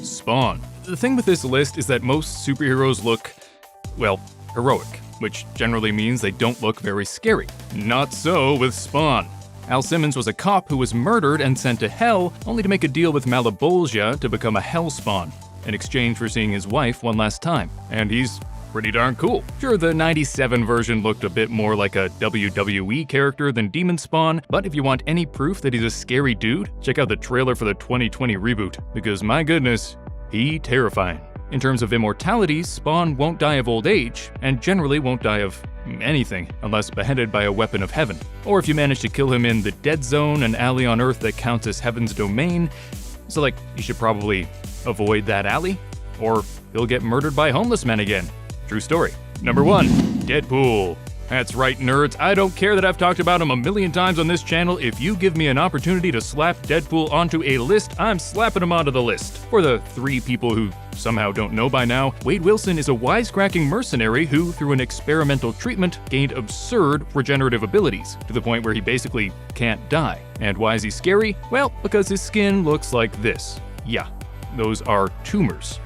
Spawn. The thing with this list is that most superheroes look, well, heroic, which generally means they don't look very scary. Not so with Spawn. Al Simmons was a cop who was murdered and sent to hell, only to make a deal with Malebolgia to become a Hellspawn, in exchange for seeing his wife one last time. And he's pretty darn cool. Sure, the 97 version looked a bit more like a WWE character than Demon Spawn, but if you want any proof that he's a scary dude, check out the trailer for the 2020 reboot, because my goodness, he terrifying. In terms of immortality, Spawn won't die of old age, and generally won't die of anything unless beheaded by a weapon of heaven. Or if you manage to kill him in the Dead Zone, an alley on Earth that counts as heaven's domain. So like, you should probably avoid that alley, or he'll get murdered by homeless men again. True story. Number 1, Deadpool. That's right, nerds. I don't care that I've talked about him a million times on this channel. If you give me an opportunity to slap Deadpool onto a list, I'm slapping him onto the list. For the 3 people who somehow don't know by now, Wade Wilson is a wisecracking mercenary who, through an experimental treatment, gained absurd regenerative abilities, to the point where he basically can't die. And why is he scary? Well, because his skin looks like this. Yeah, those are tumors.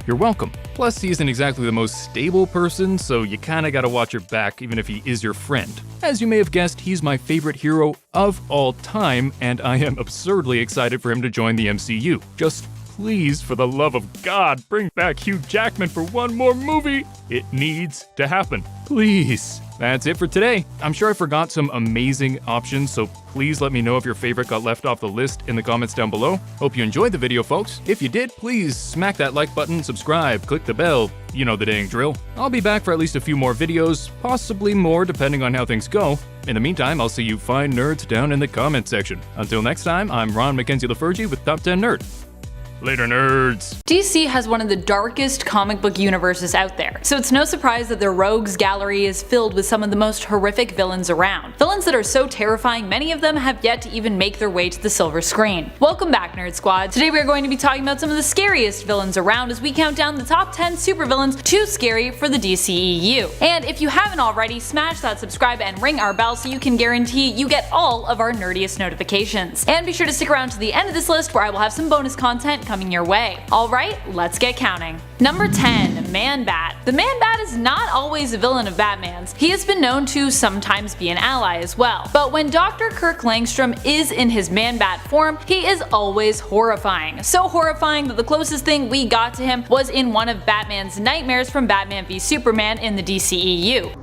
You're welcome. Plus, he isn't exactly the most stable person, so you kinda gotta watch your back even if he is your friend. As you may have guessed, he's my favorite hero of all time, and I am absurdly excited for him to join the MCU. Just please, for the love of God, bring back Hugh Jackman for one more movie. It needs to happen. Please. That's it for today. I'm sure I forgot some amazing options, so please let me know if your favorite got left off the list in the comments down below. Hope you enjoyed the video, folks. If you did, please smack that like button, subscribe, click the bell. You know the dang drill. I'll be back for at least a few more videos, possibly more depending on how things go. In the meantime, I'll see you fine nerds down in the comment section. Until next time, I'm Ron Mackenzie LaFergie with Top 10 Nerd. Later, nerds! DC has one of the darkest comic book universes out there, so it's no surprise that their rogues gallery is filled with some of the most horrific villains around. Villains that are so terrifying many of them have yet to even make their way to the silver screen. Welcome back, Nerd Squad. Today we are going to be talking about some of the scariest villains around as we count down the top 10 supervillains too scary for the DCEU. And if you haven't already, smash that subscribe and ring our bell so you can guarantee you get all of our nerdiest notifications. And be sure to stick around to the end of this list where I will have some bonus content coming your way. Alright, let's get counting. Number 10, Man-Bat. The Man-Bat is not always a villain of Batman's. He has been known to sometimes be an ally as well. But when Dr. Kirk Langstrom is in his Man-Bat form, he is always horrifying. So horrifying that the closest thing we got to him was in one of Batman's nightmares from Batman v Superman in the DCEU.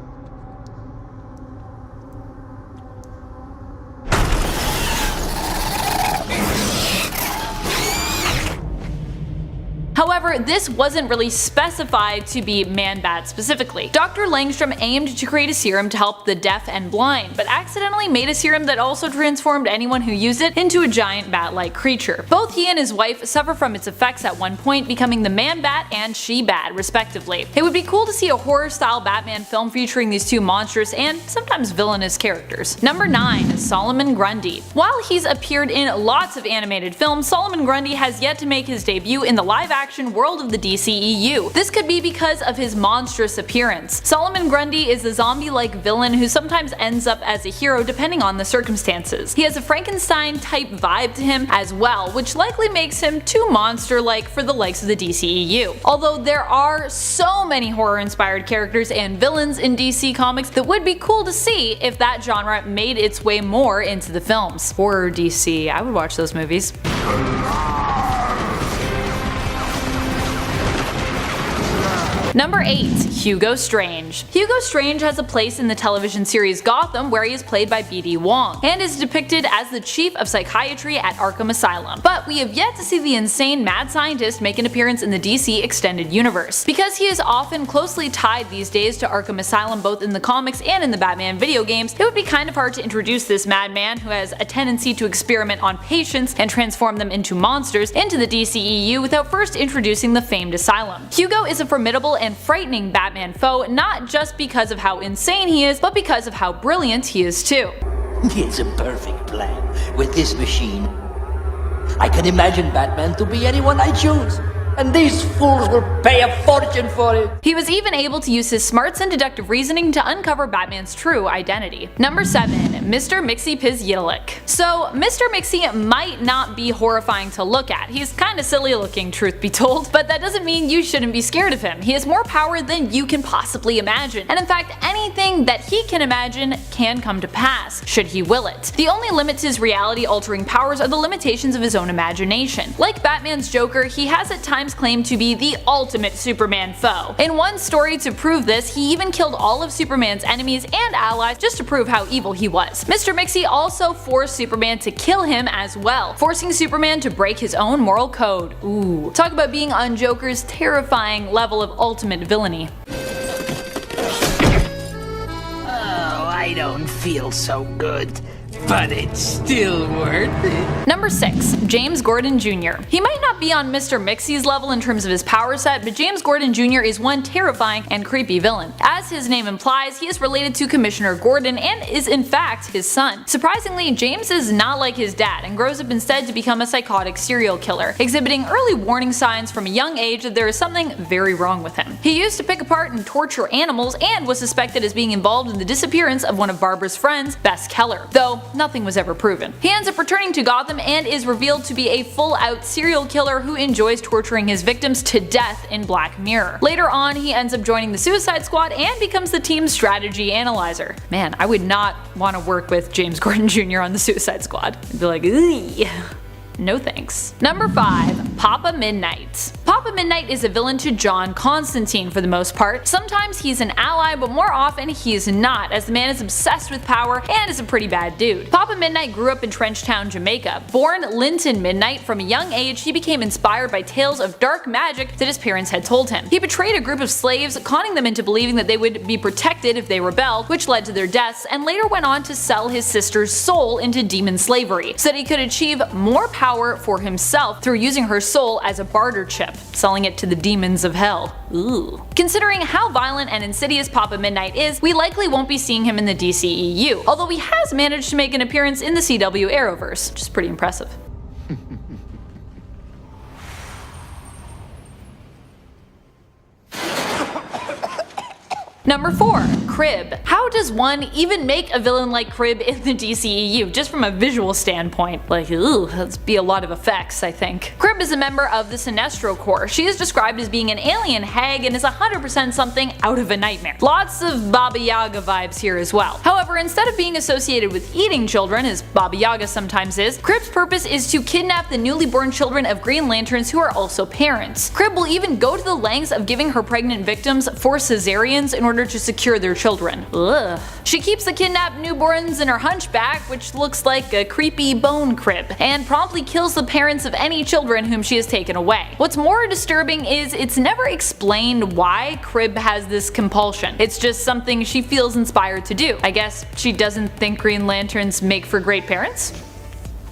However, this wasn't really specified to be Man-Bat specifically. Dr. Langstrom aimed to create a serum to help the deaf and blind, but accidentally made a serum that also transformed anyone who used it into a giant bat-like creature. Both he and his wife suffer from its effects at one point, becoming the Man-Bat and She-Bat respectively. It would be cool to see a horror-style Batman film featuring these two monstrous and sometimes villainous characters. Number 9, Solomon Grundy. While he's appeared in lots of animated films, Solomon Grundy has yet to make his debut in the live-action world of the DCEU. This could be because of his monstrous appearance. Solomon Grundy is a zombie-like villain who sometimes ends up as a hero depending on the circumstances. He has a Frankenstein-type vibe to him as well, which likely makes him too monster-like for the likes of the DCEU. Although there are so many horror-inspired characters and villains in DC Comics that would be cool to see if that genre made its way more into the films. Horror DC, I would watch those movies. Number 8. Hugo Strange. Hugo Strange has a place in the television series Gotham, where he is played by B.D. Wong, and is depicted as the chief of psychiatry at Arkham Asylum. But we have yet to see the insane mad scientist make an appearance in the DC Extended Universe. Because he is often closely tied these days to Arkham Asylum both in the comics and in the Batman video games, it would be kind of hard to introduce this madman who has a tendency to experiment on patients and transform them into monsters into the DCEU without first introducing the famed Asylum. Hugo is a formidable and frightening Batman foe, not just because of how insane he is, but because of how brilliant he is too. It's a perfect plan. With this machine, I can imagine Batman to be anyone I choose. And these fools will pay a fortune for it. He was even able to use his smarts and deductive reasoning to uncover Batman's true identity. Number 7. Mr. Mixie Pizyedelik. So, Mr. Mixie might not be horrifying to look at. He's kinda silly looking, truth be told, but that doesn't mean you shouldn't be scared of him. He has more power than you can possibly imagine, and in fact anything that he can imagine can come to pass, should he will it. The only limit to his reality altering powers are the limitations of his own imagination. Like Batman's Joker, he has at times claimed to be the ultimate Superman foe. In one story to prove this, he even killed all of Superman's enemies and allies just to prove how evil he was. Mr. Mixie also forced Superman to kill him as well, forcing Superman to break his own moral code. Ooh. Talk about being on Joker's terrifying level of ultimate villainy. Oh, I don't feel so good. But it's still worth it. Number 6. James Gordon Jr. He might not be on Mr. Mixie's level in terms of his power set, but James Gordon Jr. is one terrifying and creepy villain. As his name implies, he is related to Commissioner Gordon and is in fact his son. Surprisingly, James is not like his dad and grows up instead to become a psychotic serial killer, exhibiting early warning signs from a young age that there is something very wrong with him. He used to pick apart and torture animals and was suspected as being involved in the disappearance of one of Barbara's friends, Bess Keller, though nothing was ever proven. He ends up returning to Gotham and is revealed to be a full-out serial killer who enjoys torturing his victims to death in Black Mirror. Later on, he ends up joining the Suicide Squad and becomes the team's strategy analyzer. Man, I would not want to work with James Gordon Jr. on the Suicide Squad. I'd be like, ugh. No thanks. Number 5. Papa Midnight. Papa Midnight is a villain to John Constantine for the most part. Sometimes he's an ally, but more often he is not, as the man is obsessed with power and is a pretty bad dude. Papa Midnight grew up in Trenchtown, Jamaica. Born Linton Midnight, from a young age he became inspired by tales of dark magic that his parents had told him. He betrayed a group of slaves, conning them into believing that they would be protected if they rebelled, which led to their deaths, and later went on to sell his sister's soul into demon slavery, so that he could achieve more power for himself through using her soul as a barter chip, selling it to the demons of hell. Ooh. Considering how violent and insidious Papa Midnight is, we likely won't be seeing him in the DCEU, although he has managed to make an appearance in the CW Arrowverse, which is pretty impressive. Number 4. Crib. How does one even make a villain like Crib in the DCEU, just from a visual standpoint? Like, ooh, that'd be a lot of effects, I think. Crib is a member of the Sinestro Corps. She is described as being an alien hag and is 100% something out of a nightmare. Lots of Baba Yaga vibes here as well. However, instead of being associated with eating children, as Baba Yaga sometimes is, Crib's purpose is to kidnap the newly born children of Green Lanterns who are also parents. Crib will even go to the lengths of giving her pregnant victims 4 cesareans in order to secure their children. Ugh. She keeps the kidnapped newborns in her hunchback, which looks like a creepy bone crib, and promptly kills the parents of any children whom she has taken away. What's more disturbing is it's never explained why Crib has this compulsion. It's just something she feels inspired to do. I guess she doesn't think Green Lanterns make for great parents?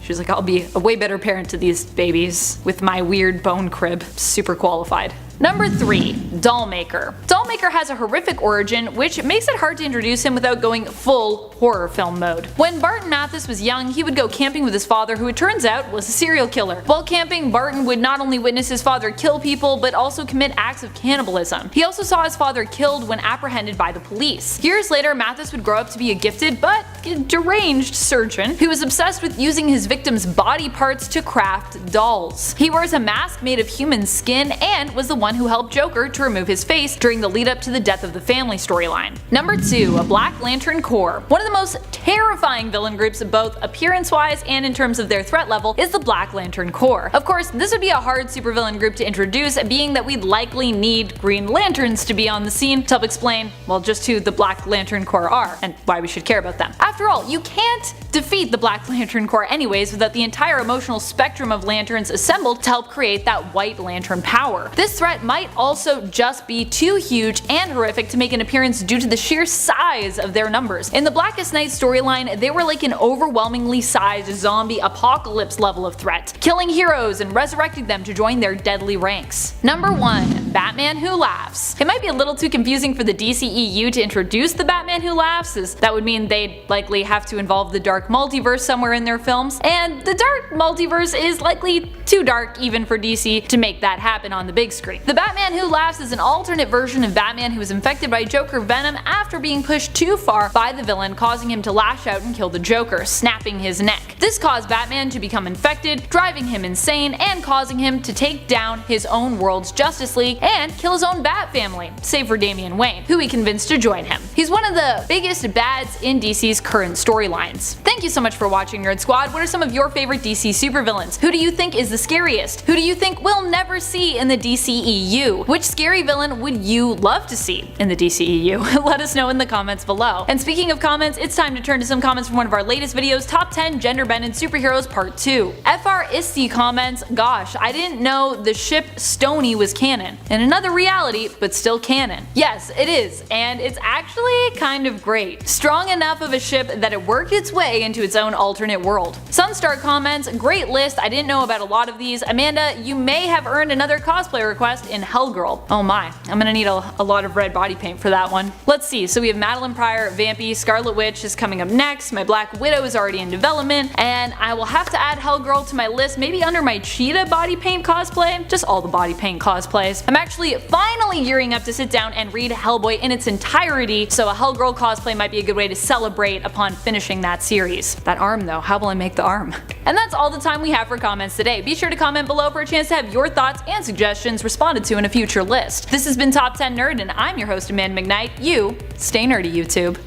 She's like, I'll be a way better parent to these babies with my weird bone crib. Super qualified. Number 3. DOLLMAKER. DOLLMAKER has a horrific origin, which makes it hard to introduce him without going full horror film mode. When Barton Mathis was young, he would go camping with his father, who it turns out was a serial killer. While camping, Barton would not only witness his father kill people, but also commit acts of cannibalism. He also saw his father killed when apprehended by the police. Years later, Mathis would grow up to be a gifted but deranged surgeon who was obsessed with using his victims' body parts to craft dolls. He wears a mask made of human skin and was the one one who helped Joker to remove his face during the lead up to the death of the family storyline. Number 2. A Black Lantern Corps. One of the most terrifying villain groups both appearance-wise and in terms of their threat level is the Black Lantern Corps. Of course, this would be a hard supervillain group to introduce, being that we'd likely need Green Lanterns to be on the scene to help explain, well, just who the Black Lantern Corps are and why we should care about them. After all, you can't defeat the Black Lantern Corps anyways without the entire emotional spectrum of lanterns assembled to help create that White Lantern power. This threat might also just be too huge and horrific to make an appearance due to the sheer size of their numbers. In the Blackest Night storyline, they were like an overwhelmingly sized zombie apocalypse level of threat, killing heroes and resurrecting them to join their deadly ranks. Number 1. Batman Who Laughs. It might be a little too confusing for the DCEU to introduce the Batman Who Laughs, as that would mean they'd likely have to involve the dark multiverse somewhere in their films, and the dark multiverse is likely too dark even for DC to make that happen on the big screen. The Batman Who Laughs is an alternate version of Batman who was infected by Joker venom after being pushed too far by the villain, causing him to lash out and kill the Joker, snapping his neck. This caused Batman to become infected, driving him insane and causing him to take down his own world's Justice League and kill his own Bat family, save for Damian Wayne, who he convinced to join him. He's one of the biggest bads in DC's current storylines. Thank you so much for watching, Nerd Squad. What are some of your favorite DC supervillains? Who do you think is the scariest? Who do you think we'll never see in the DCEU? Which scary villain would you love to see in the DCEU? Let us know in the comments below. And speaking of comments, it's time to turn to some comments from one of our latest videos, Top 10 Gender Bended Superheroes Part 2. FR Isty comments, gosh, I didn't know the ship Stony was canon. In another reality, but still canon. Yes, it is, and it's actually kind of great. Strong enough of a ship that it worked its way into its own alternate world. Sunstar comments, great list, I didn't know about a lot of these. Amanda, you may have earned another cosplay request in Hellgirl. Oh my, I'm gonna need a lot of red body paint for that one. Let's see, so we have Madeline Pryor, Vampy, Scarlet Witch is coming up next, my Black Widow is already in development, and I will have to add Hellgirl to my list, maybe under my Cheetah body paint cosplay, just all the body paint cosplays. I'm actually finally gearing up to sit down and read Hellboy in its entirety, so a Hellgirl cosplay might be a good way to celebrate upon finishing that series. That arm though, how will I make the arm? And that's all the time we have for comments today. Be sure to comment below for a chance to have your thoughts and suggestions responded to in a future list. This has been Top 10 Nerd, and I'm your host Amanda McKnight. You stay nerdy, YouTube.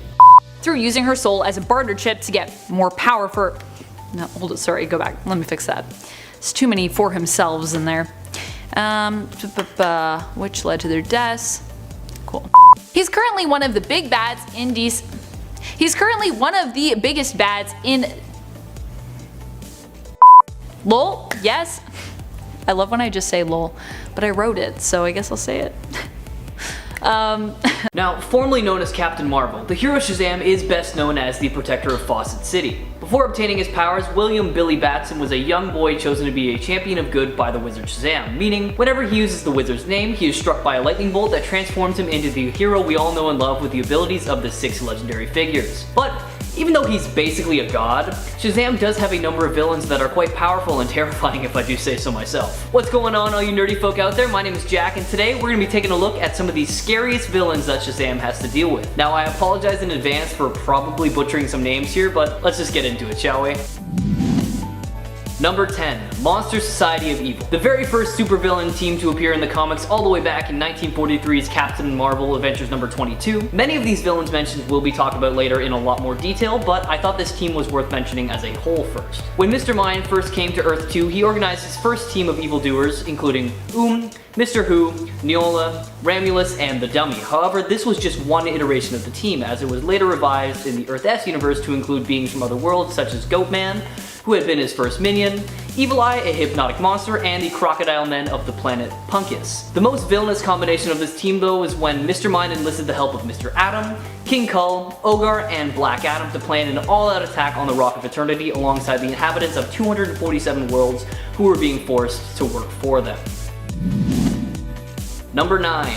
Through using her soul as a barter chip to get more power for... No, hold it, sorry, go back. Let me fix that. There's too many for himselves in there. Which led to their deaths. Cool. He's currently one of the big bads in DC. He's currently one of the biggest bads in... LOL? Yes. I love when I just say LOL, but I wrote it, so I guess I'll say it. Now, formerly known as Captain Marvel, the hero Shazam is best known as the protector of Fawcett City. Before obtaining his powers, William Billy Batson was a young boy chosen to be a champion of good by the wizard Shazam, meaning whenever he uses the wizard's name, he is struck by a lightning bolt that transforms him into the hero we all know and love with the abilities of the 6 legendary figures. But even though he's basically a god, Shazam does have a number of villains that are quite powerful and terrifying if I do say so myself. What's going on, all you nerdy folk out there? My name is Jack, and today we're going to be taking a look at some of the scariest villains that Shazam has to deal with. Now, I apologize in advance for probably butchering some names here, but let's just get into it, shall we? Number 10. Monster Society of Evil. The very first supervillain team to appear in the comics all the way back in 1943's Captain Marvel Adventures number 22. Many of these villains mentioned will be talked about later in a lot more detail, but I thought this team was worth mentioning as a whole first. When Mr. Mind first came to Earth 2, he organized his first team of evildoers, including Mr. Who, Neola, Ramulus, and the Dummy. However, this was just one iteration of the team, as it was later revised in the Earth S universe to include beings from other worlds such as Goatman, who had been his first minion, Evil Eye, a hypnotic monster, and the Crocodile Men of the planet Punkus. The most villainous combination of this team though is when Mr. Mind enlisted the help of Mr. Atom, King Kull, Ogar, and Black Adam to plan an all-out attack on the Rock of Eternity alongside the inhabitants of 247 worlds who were being forced to work for them. Number 9.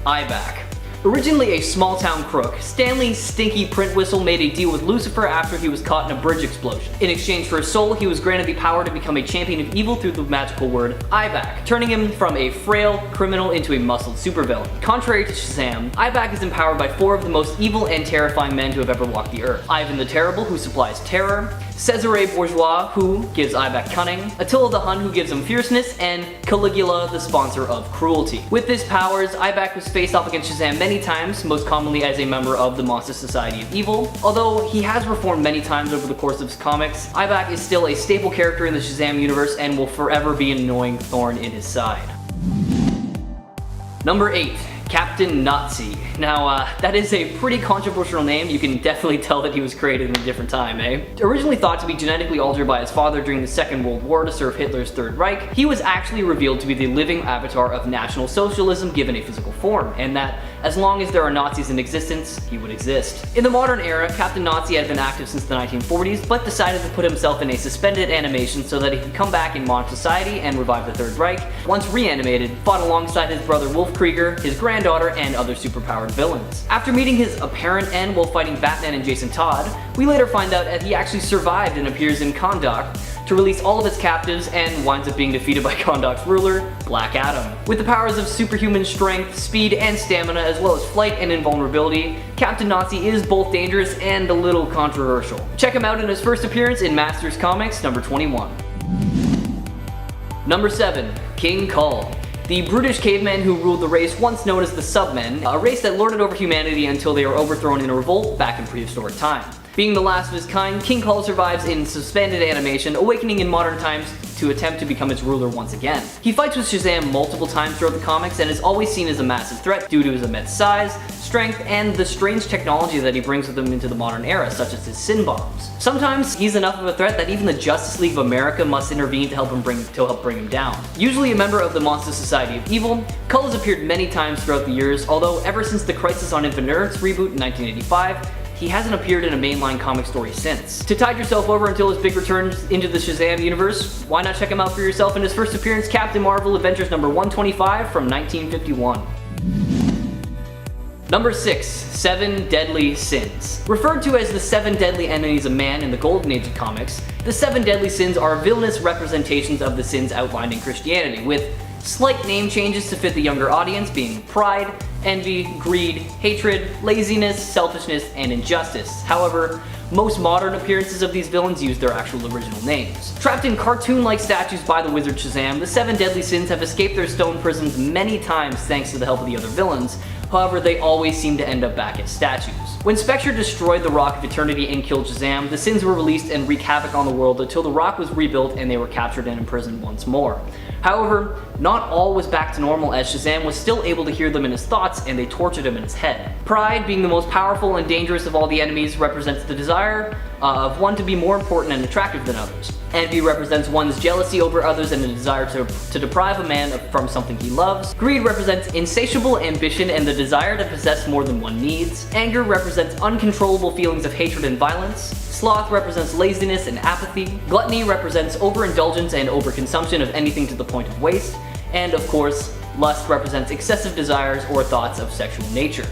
Ivac. Originally a small-town crook, Stanley Stinky Printwhistle made a deal with Lucifer after he was caught in a bridge explosion. In exchange for his soul, he was granted the power to become a champion of evil through the magical word Ivac, turning him from a frail criminal into a muscled supervillain. Contrary to Shazam, Ivac is empowered by 4 of the most evil and terrifying men to have ever walked the earth. Ivan the Terrible, who supplies terror, Cesare Bourgeois, who gives Ibak cunning, Attila the Hun, who gives him fierceness, and Caligula, the sponsor of cruelty. With his powers, Ibak was faced off against Shazam many times, most commonly as a member of the Monster Society of Evil. Although he has reformed many times over the course of his comics, Ibak is still a staple character in the Shazam universe and will forever be an annoying thorn in his side. Number 8. Captain Nazi. Now, that is a pretty controversial name. You can definitely tell that he was created in a different time, eh? Originally thought to be genetically altered by his father during the Second World War to serve Hitler's Third Reich, he was actually revealed to be the living avatar of National Socialism given a physical form, and that as long as there are Nazis in existence, he would exist. In the modern era, Captain Nazi had been active since the 1940s, but decided to put himself in a suspended animation so that he could come back in modern society and revive the Third Reich. Once reanimated, fought alongside his brother Wolf Krieger, his granddaughter, and other superpowered villains. After meeting his apparent end while fighting Batman and Jason Todd, we later find out that he actually survived and appears in Kahndaq to release all of his captives and winds up being defeated by Kahndaq's ruler, Black Adam. With the powers of superhuman strength, speed, and stamina, as well as flight and invulnerability, Captain Nazi is both dangerous and a little controversial. Check him out in his first appearance in Masters Comics number 21. Number 7. King Kull. The brutish cavemen who ruled the race once known as the Submen, a race that lorded over humanity until they were overthrown in a revolt back in prehistoric time. Being the last of his kind, King Kull survives in suspended animation, awakening in modern times to attempt to become its ruler once again. He fights with Shazam multiple times throughout the comics and is always seen as a massive threat due to his immense size, strength, and the strange technology that he brings with him into the modern era, such as his sin bombs. Sometimes he's enough of a threat that even the Justice League of America must intervene to help bring him down. Usually a member of the Monster Society of Evil, Kull has appeared many times throughout the years, although ever since the Crisis on Infinite Earths reboot in 1985, he hasn't appeared in a mainline comic story since. To tide yourself over until his big return into the Shazam universe, why not check him out for yourself in his first appearance, Captain Marvel Adventures number 125 from 1951. Number 6. 7 Deadly Sins. Referred to as the 7 deadly enemies of man in the Golden Age of comics, the 7 deadly sins are villainous representations of the sins outlined in Christianity, with slight name changes to fit the younger audience being pride, envy, greed, hatred, laziness, selfishness, and injustice. However, most modern appearances of these villains use their actual original names. Trapped in cartoon-like statues by the wizard Shazam, the 7 deadly sins have escaped their stone prisons many times thanks to the help of the other villains. However, they always seem to end up back as statues. When Spectre destroyed the Rock of Eternity and killed Shazam, the sins were released and wreaked havoc on the world until the Rock was rebuilt and they were captured and imprisoned once more. However, not all was back to normal, as Shazam was still able to hear them in his thoughts and they tortured him in his head. Pride, being the most powerful and dangerous of all the enemies, represents the desire of one to be more important and attractive than others. Envy represents one's jealousy over others and the desire to deprive a man from something he loves. Greed represents insatiable ambition and the desire to possess more than one needs. Anger represents uncontrollable feelings of hatred and violence. Sloth represents laziness and apathy. Gluttony represents overindulgence and overconsumption of anything to the point of waste. And of course, lust represents excessive desires or thoughts of sexual nature.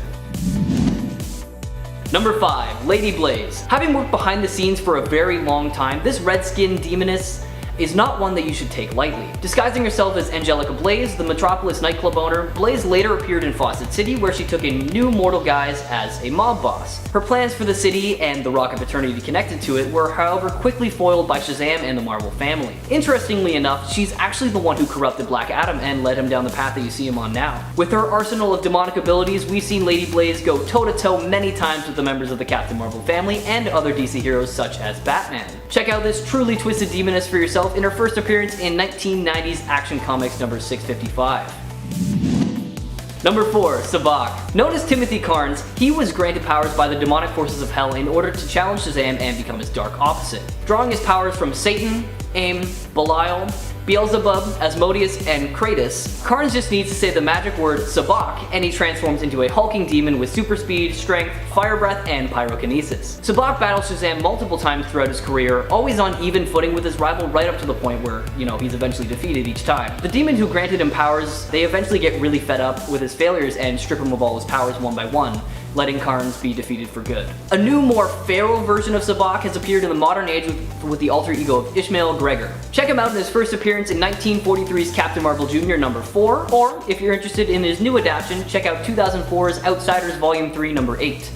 Number 5. Lady Blaze. Having worked behind the scenes for a very long time, this red-skinned demoness is not one that you should take lightly. Disguising herself as Angelica Blaze, the Metropolis nightclub owner, Blaze later appeared in Fawcett City, where she took a new mortal guise as a mob boss. Her plans for the city and the Rock of Eternity connected to it were, however, quickly foiled by Shazam and the Marvel family. Interestingly enough, she's actually the one who corrupted Black Adam and led him down the path that you see him on now. With her arsenal of demonic abilities, we've seen Lady Blaze go toe-to-toe many times with the members of the Captain Marvel family and other DC heroes such as Batman. Check out this truly twisted demoness for yourself in her first appearance in 1990's Action Comics number 655. Number 4. Sabak. Known as Timothy Carnes, he was granted powers by the demonic forces of hell in order to challenge Shazam and become his dark opposite. Drawing his powers from Satan, Aim, Belial, Beelzebub, Asmodeus, and Kratos, Carnes just needs to say the magic word Sabak and he transforms into a hulking demon with super speed, strength, fire breath, and pyrokinesis. Sabak battles Shazam multiple times throughout his career, always on even footing with his rival right up to the point where, he's eventually defeated each time. The demon who granted him powers, they eventually get really fed up with his failures and strip him of all his powers one by one, letting Carnes be defeated for good. A new, more feral version of Sabak has appeared in the modern age with the alter ego of Ishmael Gregor. Check him out in his first appearance in 1943's Captain Marvel Jr. number 4, or if you're interested in his new adaptation, check out 2004's Outsiders Volume 3 number 8.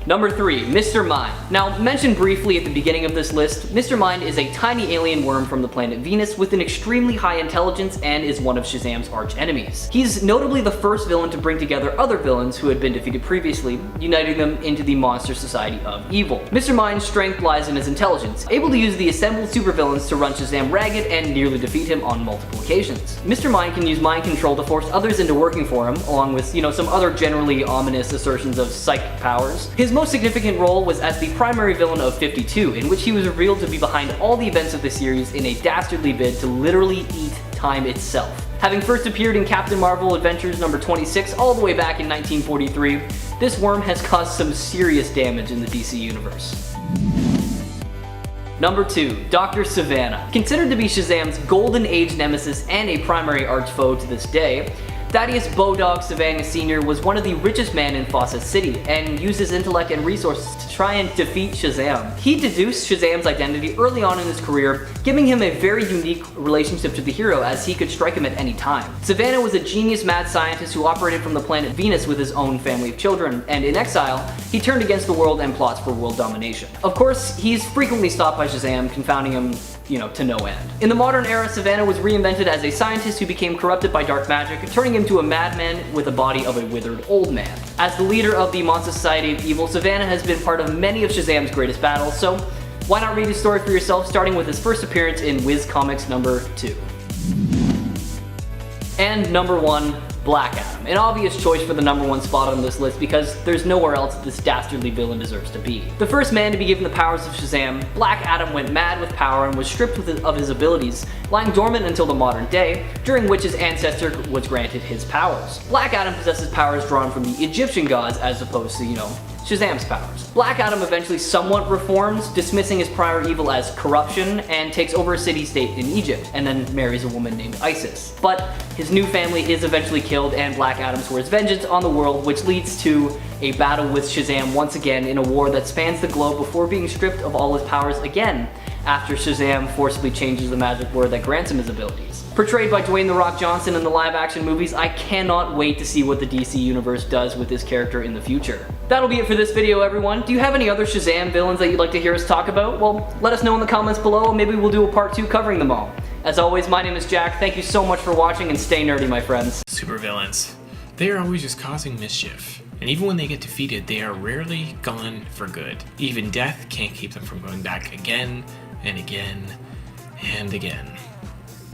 Number 3, Mr. Mind. Now, mentioned briefly at the beginning of this list, Mr. Mind is a tiny alien worm from the planet Venus with an extremely high intelligence and is one of Shazam's arch enemies. He's notably the first villain to bring together other villains who had been defeated previously, uniting them into the Monster Society of Evil. Mr. Mind's strength lies in his intelligence, able to use the assembled supervillains to run Shazam ragged and nearly defeat him on multiple occasions. Mr. Mind can use mind control to force others into working for him, along with, some other generally ominous assertions of psychic powers. His most significant role was as the primary villain of 52, in which he was revealed to be behind all the events of the series in a dastardly bid to literally eat time itself. Having first appeared in Captain Marvel Adventures number 26 all the way back in 1943, this worm has caused some serious damage in the DC universe. Number 2, Dr. Savannah. Considered to be Shazam's golden age nemesis and a primary arch foe to this day, Thaddeus Bodog Savannah Sr. was one of the richest men in Fawcett City and used his intellect and resources to try and defeat Shazam. He deduced Shazam's identity early on in his career, giving him a very unique relationship to the hero as he could strike him at any time. Savannah was a genius mad scientist who operated from the planet Venus with his own family of children, and in exile, he turned against the world and plots for world domination. Of course, he's frequently stopped by Shazam, confounding him to no end. In the modern era, Savannah was reinvented as a scientist who became corrupted by dark magic, turning him to a madman with the body of a withered old man. As the leader of the Monster Society of Evil, Savannah has been part of many of Shazam's greatest battles, so why not read his story for yourself, starting with his first appearance in Wiz Comics number 2. And number 1, Black Adam. An obvious choice for the number 1 spot on this list because there's nowhere else this dastardly villain deserves to be. The first man to be given the powers of Shazam, Black Adam went mad with power and was stripped of his abilities, lying dormant until the modern day, during which his ancestor was granted his powers. Black Adam possesses powers drawn from the Egyptian gods as opposed to, Shazam's powers. Black Adam eventually somewhat reforms, dismissing his prior evil as corruption, and takes over a city-state in Egypt, and then marries a woman named Isis. But his new family is eventually killed, and Black Adam swears vengeance on the world, which leads to a battle with Shazam once again in a war that spans the globe before being stripped of all his powers again, after Shazam forcibly changes the magic word that grants him his abilities. Portrayed by Dwayne "The Rock" Johnson in the live-action movies, I cannot wait to see what the DC Universe does with this character in the future. That'll be it for this video, everyone. Do you have any other Shazam villains that you'd like to hear us talk about? Well, let us know in the comments below, and maybe we'll do a part 2 covering them all. As always, my name is Jack. Thank you so much for watching, and stay nerdy, my friends. Supervillains. They are always just causing mischief. And even when they get defeated, they are rarely gone for good. Even death can't keep them from going back again and again and again.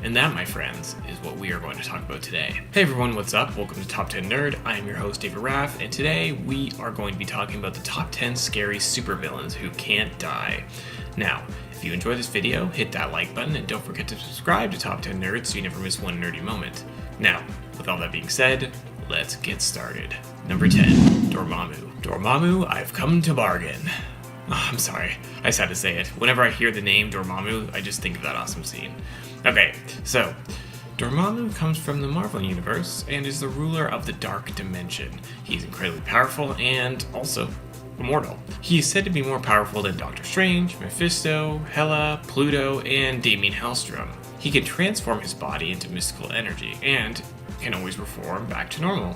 And that, my friends, is what we are going to talk about today. Hey everyone, what's up? Welcome to Top 10 Nerd. I am your host, David Raff, and today we are going to be talking about the top 10 scary supervillains who can't die. Now, if you enjoyed this video, hit that like button and don't forget to subscribe to Top 10 Nerd so you never miss one nerdy moment. Now, with all that being said, let's get started. Number 10, Dormammu. Dormammu, I've come to bargain. Oh, I'm sorry, I just had to say it. Whenever I hear the name Dormammu, I just think of that awesome scene. Okay, so, Dormammu comes from the Marvel Universe and is the ruler of the Dark Dimension. He's incredibly powerful and also immortal. He is said to be more powerful than Doctor Strange, Mephisto, Hela, Pluto, and Damien Hellstrom. He can transform his body into mystical energy and can always reform back to normal.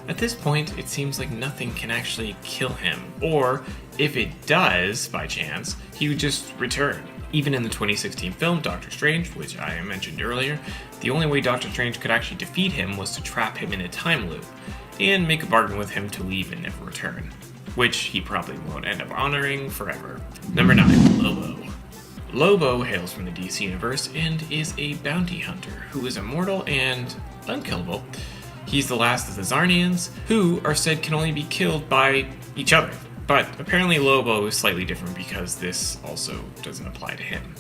At this point, it seems like nothing can actually kill him, or if it does, by chance, he would just return. Even in the 2016 film Doctor Strange, which I mentioned earlier, the only way Doctor Strange could actually defeat him was to trap him in a time loop, and make a bargain with him to leave and never return, which he probably won't end up honoring forever. Number 9, Lobo. Lobo hails from the DC Universe and is a bounty hunter who is immortal and unkillable. He's the last of the Zarnians, who are said can only be killed by each other. But apparently Lobo is slightly different because this also doesn't apply to him.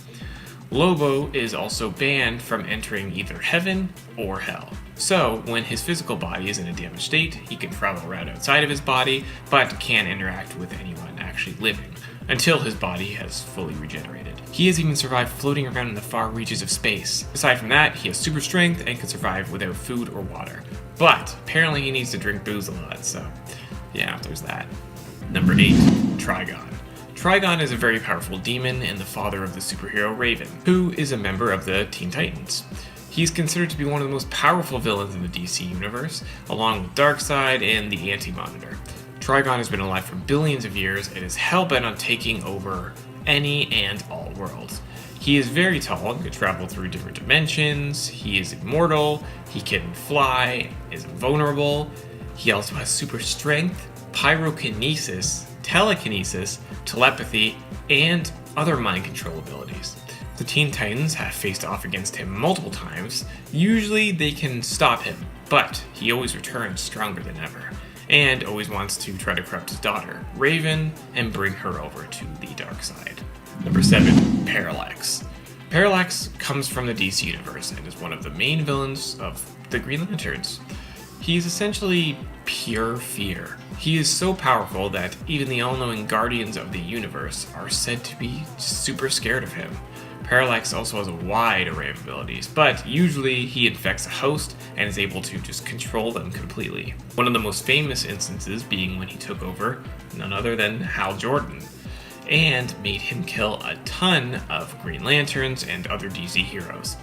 Lobo is also banned from entering either heaven or hell. So when his physical body is in a damaged state, he can travel around outside of his body, but can't interact with anyone actually living, until his body has fully regenerated. He has even survived floating around in the far reaches of space. Aside from that, he has super strength and can survive without food or water. But apparently he needs to drink booze a lot, so yeah, there's that. Number 8, Trigon. Trigon is a very powerful demon and the father of the superhero Raven, who is a member of the Teen Titans. He's considered to be one of the most powerful villains in the DC universe, along with Darkseid and the Anti-Monitor. Trigon has been alive for billions of years and is hell-bent on taking over any and all worlds. He is very tall and can travel through different dimensions. He is immortal. He can fly, is invulnerable. He also has super strength, pyrokinesis, telekinesis, telepathy, and other mind control abilities. The Teen Titans have faced off against him multiple times. Usually they can stop him, but he always returns stronger than ever, and always wants to try to corrupt his daughter, Raven, and bring her over to the dark side. Number 7, PARALLAX. PARALLAX comes from the DC universe and is one of the main villains of the Green Lanterns. He's essentially pure fear. He is so powerful that even the all-knowing Guardians of the Universe are said to be super scared of him. PARALLAX also has a wide array of abilities, but usually he infects a host and is able to just control them completely. One of the most famous instances being when he took over none other than Hal Jordan, and made him kill a ton of Green Lanterns and other DC heroes.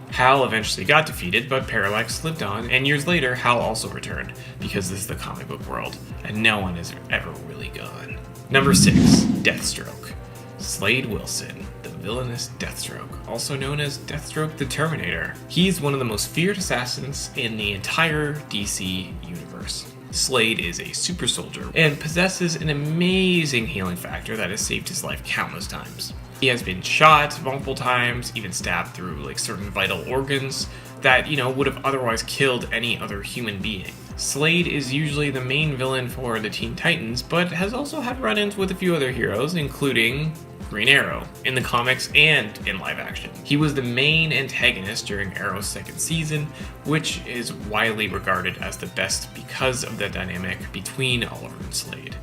Hal eventually got defeated, but PARALLAX lived on, and years later Hal also returned, because this is the comic book world, and no one is ever really gone. Number 6, Deathstroke. Slade Wilson, the villainous Deathstroke, also known as Deathstroke the Terminator. He's one of the most feared assassins in the entire DC universe. Slade is a super soldier and possesses an amazing healing factor that has saved his life countless times. He has been shot multiple times, even stabbed through like certain vital organs that, would have otherwise killed any other human being. Slade is usually the main villain for the Teen Titans, but has also had run-ins with a few other heroes, including Green Arrow, in the comics and in live action. He was the main antagonist during Arrow's second season, which is widely regarded as the best because of the dynamic between Oliver and Slade.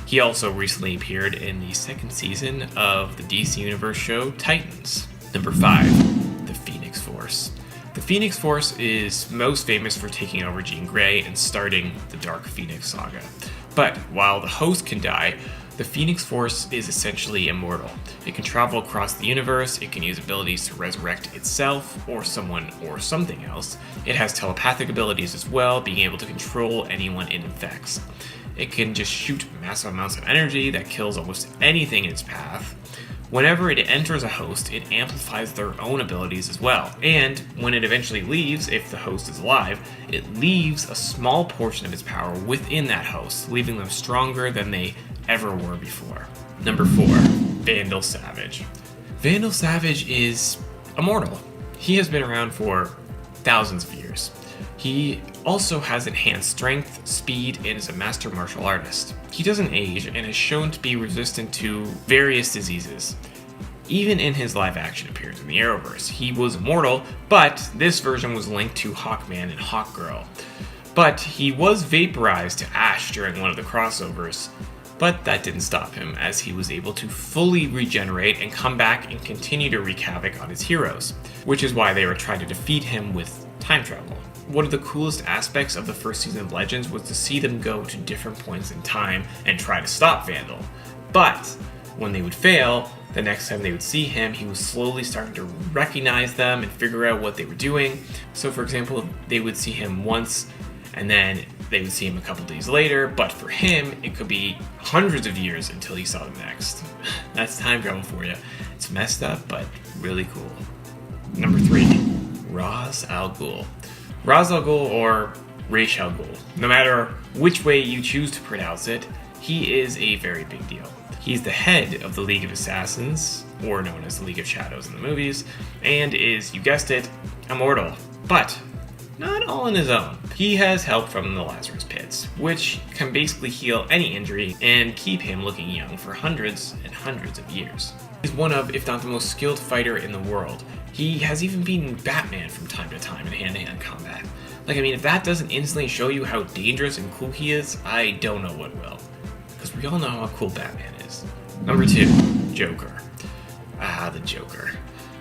He also recently appeared in the second season of the DC Universe show Titans. Number 5, the Phoenix Force. The Phoenix Force is most famous for taking over Jean Grey and starting the Dark Phoenix saga. But while the host can die, the Phoenix Force is essentially immortal. It can travel across the universe, it can use abilities to resurrect itself, or someone, or something else. It has telepathic abilities as well, being able to control anyone it infects. It can just shoot massive amounts of energy that kills almost anything in its path. Whenever it enters a host, it amplifies their own abilities as well. And when it eventually leaves, if the host is alive, it leaves a small portion of its power within that host, leaving them stronger than they ever were before. Number 4, Vandal Savage. Vandal Savage is immortal. He has been around for thousands of years. He also has enhanced strength, speed, and is a master martial artist. He doesn't age and is shown to be resistant to various diseases. Even in his live action appearance in the Arrowverse, he was immortal, but this version was linked to Hawkman and Hawkgirl. But he was vaporized to ash during one of the crossovers, but that didn't stop him, as he was able to fully regenerate and come back and continue to wreak havoc on his heroes, which is why they were trying to defeat him with time travel. One of the coolest aspects of the first season of Legends was to see them go to different points in time and try to stop Vandal. But when they would fail, the next time they would see him, he was slowly starting to recognize them and figure out what they were doing. So for example, they would see him once, and then they would see him a couple days later, but for him, it could be hundreds of years until he saw them next. That's time travel for you. It's messed up, but really cool. Number 3, Ra's al Ghul. Ra's al Ghul, or Ra's al Ghul, no matter which way you choose to pronounce it, he is a very big deal. He's the head of the League of Assassins, or known as the League of Shadows in the movies, and is, you guessed it, immortal. But not all on his own. He has help from the Lazarus Pits, which can basically heal any injury and keep him looking young for hundreds and hundreds of years. He's one of, if not the most skilled fighter in the world. He has even beaten Batman from time to time in hand-to-hand combat. If that doesn't instantly show you how dangerous and cool he is, I don't know what will. Because we all know how cool Batman is. Number 2, Joker. The Joker.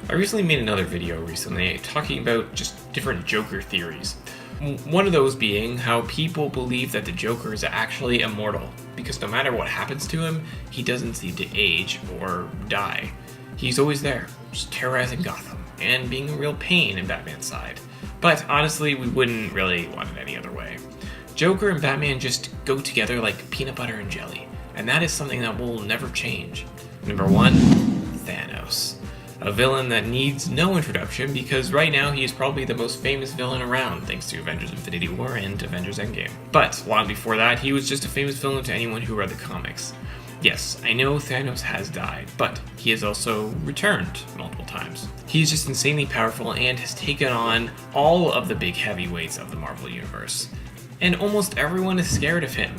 I recently made another video recently talking about just different Joker theories. One of those being how people believe that the Joker is actually immortal, because no matter what happens to him, he doesn't seem to age or die. He's always there, just terrorizing Gotham, and being a real pain in Batman's side. But honestly, we wouldn't really want it any other way. Joker and Batman just go together like peanut butter and jelly, and that is something that will never change. Number 1, Thanos. A villain that needs no introduction because right now he is probably the most famous villain around thanks to Avengers Infinity War and Avengers Endgame. But long before that, he was just a famous villain to anyone who read the comics. Yes, I know Thanos has died, but he has also returned multiple times. He is just insanely powerful and has taken on all of the big heavyweights of the Marvel Universe. And almost everyone is scared of him.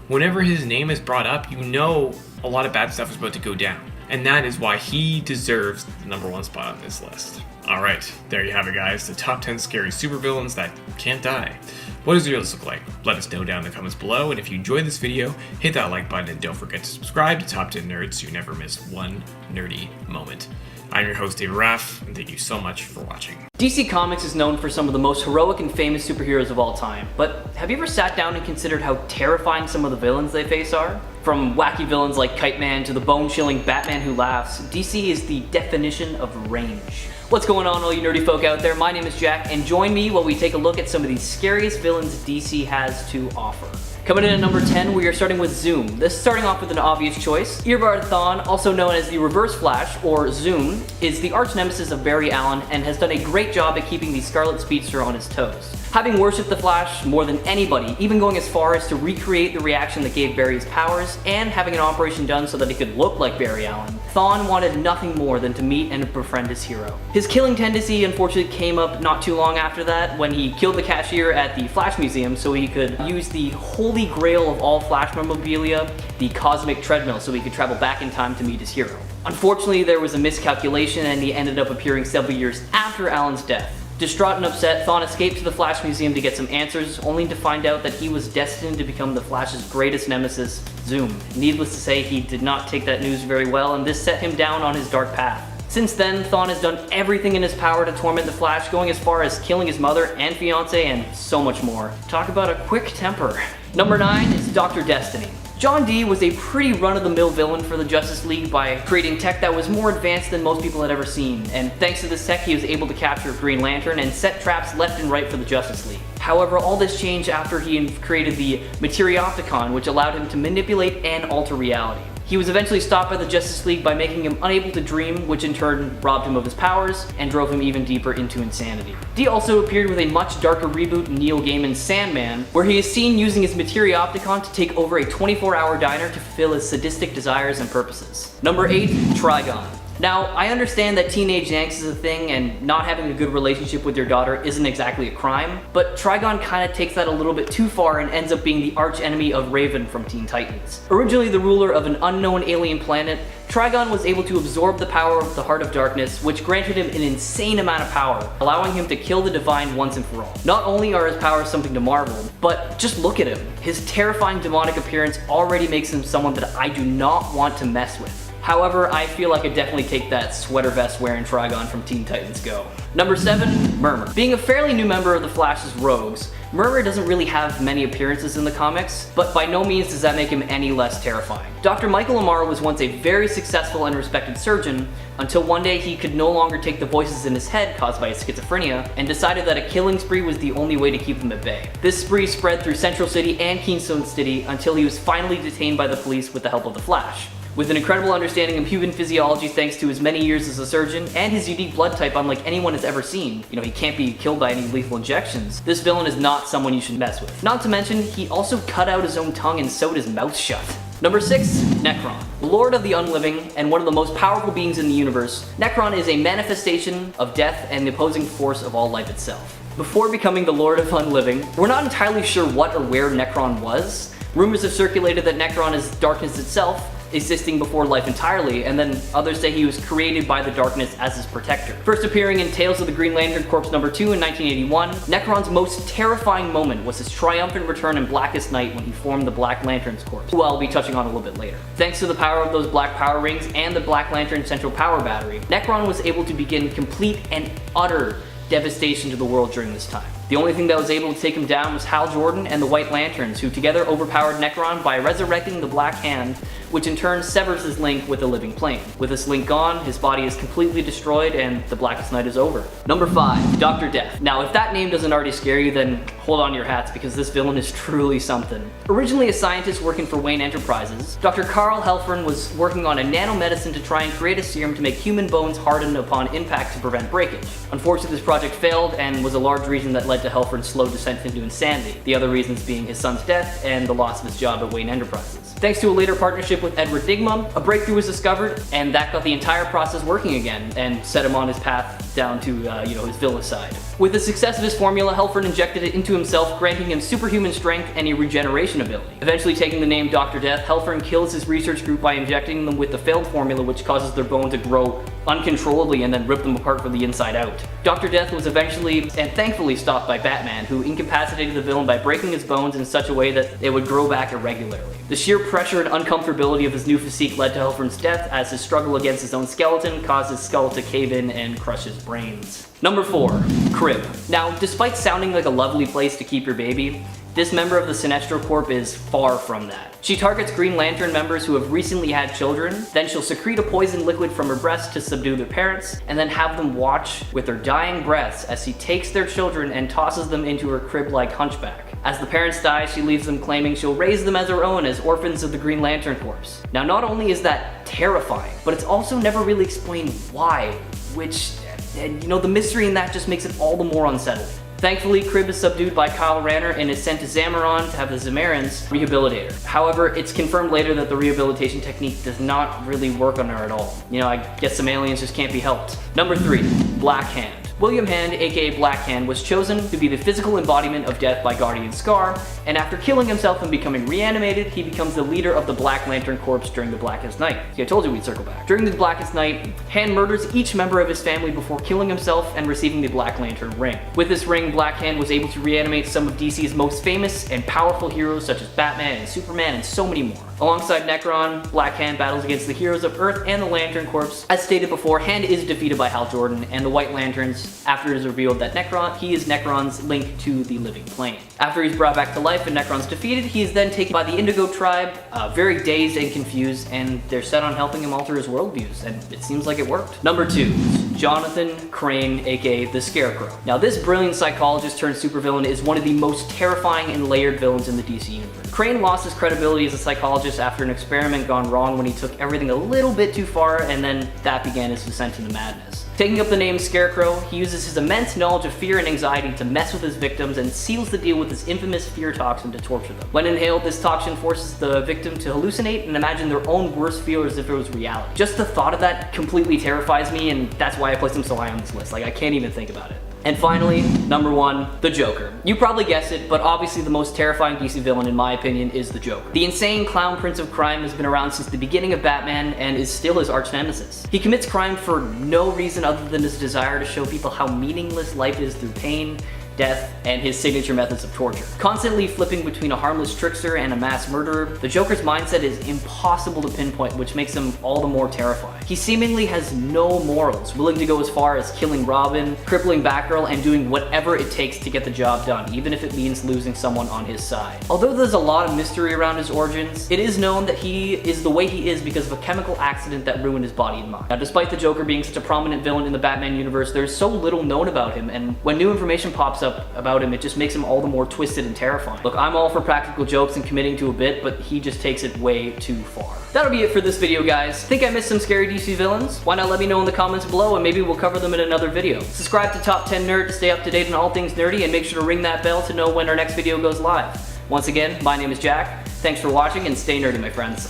Whenever his name is brought up, you know a lot of bad stuff is about to go down. And that is why he deserves the number 1 spot on this list. Alright, there you have it guys, the top 10 scary supervillains that can't die. What does your list look like? Let us know down in the comments below, and if you enjoyed this video, hit that like button and don't forget to subscribe to Top 10 Nerds so you never miss one nerdy moment. I'm your host, David Raff, and thank you so much for watching. DC Comics is known for some of the most heroic and famous superheroes of all time, but have you ever sat down and considered how terrifying some of the villains they face are? From wacky villains like Kite Man to the bone-chilling Batman who laughs, DC is the definition of range. What's going on, all you nerdy folk out there? My name is Jack, and join me while we take a look at some of the scariest villains DC has to offer. Coming in at number 10, we are starting with Zoom. This starting off with an obvious choice. Eobard Thawne, also known as the Reverse Flash, or Zoom, is the arch nemesis of Barry Allen and has done a great job at keeping the Scarlet Speedster on his toes. Having worshipped the Flash more than anybody, even going as far as to recreate the reaction that gave Barry his powers, and having an operation done so that he could look like Barry Allen, Thawne wanted nothing more than to meet and befriend his hero. His killing tendency unfortunately came up not too long after that, when he killed the cashier at the Flash Museum so he could use the holy grail of all Flash memorabilia, the Cosmic Treadmill, so he could travel back in time to meet his hero. Unfortunately, there was a miscalculation and he ended up appearing several years after Allen's death. Distraught and upset, Thawne escaped to the Flash Museum to get some answers, only to find out that he was destined to become the Flash's greatest nemesis, Zoom. Needless to say, he did not take that news very well, and this set him down on his dark path. Since then, Thawne has done everything in his power to torment the Flash, going as far as killing his mother and fiancé and so much more. Talk about a quick temper. Number 9 is Dr. Destiny. John Dee was a pretty run-of-the-mill villain for the Justice League by creating tech that was more advanced than most people had ever seen, and thanks to this tech he was able to capture Green Lantern and set traps left and right for the Justice League. However, all this changed after he created the Materiopticon, which allowed him to manipulate and alter reality. He was eventually stopped by the Justice League by making him unable to dream, which in turn robbed him of his powers and drove him even deeper into insanity. Dee also appeared with a much darker reboot in Neil Gaiman's Sandman, where he is seen using his Materiopticon to take over a 24-hour diner to fulfill his sadistic desires and purposes. Number 8, Trigon. Now, I understand that teenage angst is a thing and not having a good relationship with your daughter isn't exactly a crime, but Trigon kinda takes that a little bit too far and ends up being the arch enemy of Raven from Teen Titans. Originally the ruler of an unknown alien planet, Trigon was able to absorb the power of the Heart of Darkness, which granted him an insane amount of power, allowing him to kill the Divine once and for all. Not only are his powers something to marvel, but just look at him. His terrifying demonic appearance already makes him someone that I do not want to mess with. However, I feel I could definitely take that sweater vest wearing Trigon from Teen Titans Go. Number 7, Murmur. Being a fairly new member of the Flash's Rogues, Murmur doesn't really have many appearances in the comics, but by no means does that make him any less terrifying. Dr. Michael Amaro was once a very successful and respected surgeon, until one day he could no longer take the voices in his head caused by his schizophrenia, and decided that a killing spree was the only way to keep them at bay. This spree spread through Central City and Keystone City until he was finally detained by the police with the help of the Flash. With an incredible understanding of human physiology thanks to his many years as a surgeon and his unique blood type unlike anyone has ever seen, he can't be killed by any lethal injections, this villain is not someone you should mess with. Not to mention, he also cut out his own tongue and sewed his mouth shut. Number 6, Nekron. Lord of the Unliving and one of the most powerful beings in the universe, Nekron is a manifestation of death and the opposing force of all life itself. Before becoming the Lord of Unliving, we're not entirely sure what or where Nekron was. Rumors have circulated that Nekron is darkness itself, existing before life entirely, and then others say he was created by the darkness as his protector. First appearing in Tales of the Green Lantern Corps number 2 in 1981, Nekron's most terrifying moment was his triumphant return in Blackest Night when he formed the Black Lanterns Corps, who I'll be touching on a little bit later. Thanks to the power of those Black Power Rings and the Black Lantern Central Power Battery, Nekron was able to begin complete and utter devastation to the world during this time. The only thing that was able to take him down was Hal Jordan and the White Lanterns, who together overpowered Necron by resurrecting the Black Hand, which in turn severs his link with the living plane. With this link gone, his body is completely destroyed and the Blackest Night is over. Number 5, Dr. Death. Now, if that name doesn't already scare you, then hold on to your hats because this villain is truly something. Originally a scientist working for Wayne Enterprises, Dr. Carl Helfern was working on a nanomedicine to try and create a serum to make human bones harden upon impact to prevent breakage. Unfortunately, this project failed and was a large reason that led to Helfern's slow descent into insanity, the other reasons being his son's death and the loss of his job at Wayne Enterprises. Thanks to a later partnership with Edward Nygma, a breakthrough was discovered, and that got the entire process working again and set him on his path down to, his villain side. With the success of his formula, Helfern injected it into himself, granting him superhuman strength and a regeneration ability. Eventually taking the name Dr. Death, Helfern kills his research group by injecting them with the failed formula, which causes their bone to grow uncontrollably and then rip them apart from the inside out. Dr. Death was eventually and thankfully stopped by Batman, who incapacitated the villain by breaking his bones in such a way that they would grow back irregularly. The sheer pressure and uncomfortability of his new physique led to Helfern's death, as his struggle against his own skeleton caused his skull to cave in and crush his brains. Number 4, Crib. Now, despite sounding like a lovely place to keep your baby, this member of the Sinestro Corp is far from that. She targets Green Lantern members who have recently had children, then she'll secrete a poison liquid from her breast to subdue their parents, and then have them watch with their dying breaths as she takes their children and tosses them into her crib-like hunchback. As the parents die, she leaves them claiming she'll raise them as her own as orphans of the Green Lantern Corps. Now, not only is that terrifying, but it's also never really explained why, which, the mystery in that just makes it all the more unsettling. Thankfully, Crib is subdued by Kyle Rayner and is sent to Zamaron to have the Zamarans rehabilitate her. However, it's confirmed later that the rehabilitation technique does not really work on her at all. I guess some aliens just can't be helped. Number 3, Black Hand. William Hand, aka Black Hand, was chosen to be the physical embodiment of death by Guardian Scar, and after killing himself and becoming reanimated, he becomes the leader of the Black Lantern Corps during the Blackest Night. See, I told you we'd circle back. During the Blackest Night, Hand murders each member of his family before killing himself and receiving the Black Lantern ring. With this ring, Black Hand was able to reanimate some of DC's most famous and powerful heroes such as Batman and Superman and so many more. Alongside Necron, Black Hand battles against the heroes of Earth and the Lantern Corps. As stated before, Hand is defeated by Hal Jordan and the White Lanterns after it is revealed that he is Necron's link to the living plane. After he's brought back to life and Necron's defeated, he is then taken by the Indigo tribe, very dazed and confused, and they're set on helping him alter his worldviews, and it seems like it worked. Number 2, Jonathan Crane, aka the Scarecrow. Now, this brilliant psychologist turned supervillain is one of the most terrifying and layered villains in the DC universe. Crane lost his credibility as a psychologist after an experiment gone wrong when he took everything a little bit too far, and then that began his descent into madness. Taking up the name Scarecrow, he uses his immense knowledge of fear and anxiety to mess with his victims and seals the deal with his infamous fear toxin to torture them. When inhaled, this toxin forces the victim to hallucinate and imagine their own worst fear as if it was reality. Just the thought of that completely terrifies me, and that's why I placed him so high on this list. I can't even think about it. And finally, number 1, the Joker. You probably guessed it, but obviously the most terrifying DC villain in my opinion is the Joker. The insane clown prince of crime has been around since the beginning of Batman and is still his arch nemesis. He commits crime for no reason other than his desire to show people how meaningless life is through pain, death, and his signature methods of torture. Constantly flipping between a harmless trickster and a mass murderer, the Joker's mindset is impossible to pinpoint, which makes him all the more terrifying. He seemingly has no morals, willing to go as far as killing Robin, crippling Batgirl, and doing whatever it takes to get the job done, even if it means losing someone on his side. Although there's a lot of mystery around his origins, it is known that he is the way he is because of a chemical accident that ruined his body and mind. Now, despite the Joker being such a prominent villain in the Batman universe, there's so little known about him, and when new information pops up about him, it just makes him all the more twisted and terrifying. Look, I'm all for practical jokes and committing to a bit, but he just takes it way too far. That'll be it for this video, guys. Think I missed some scary DC villains? Why not let me know in the comments below and maybe we'll cover them in another video. Subscribe to Top 10 Nerd to stay up to date on all things nerdy, and make sure to ring that bell to know when our next video goes live. Once again, my name is Jack. Thanks for watching and stay nerdy, my friends.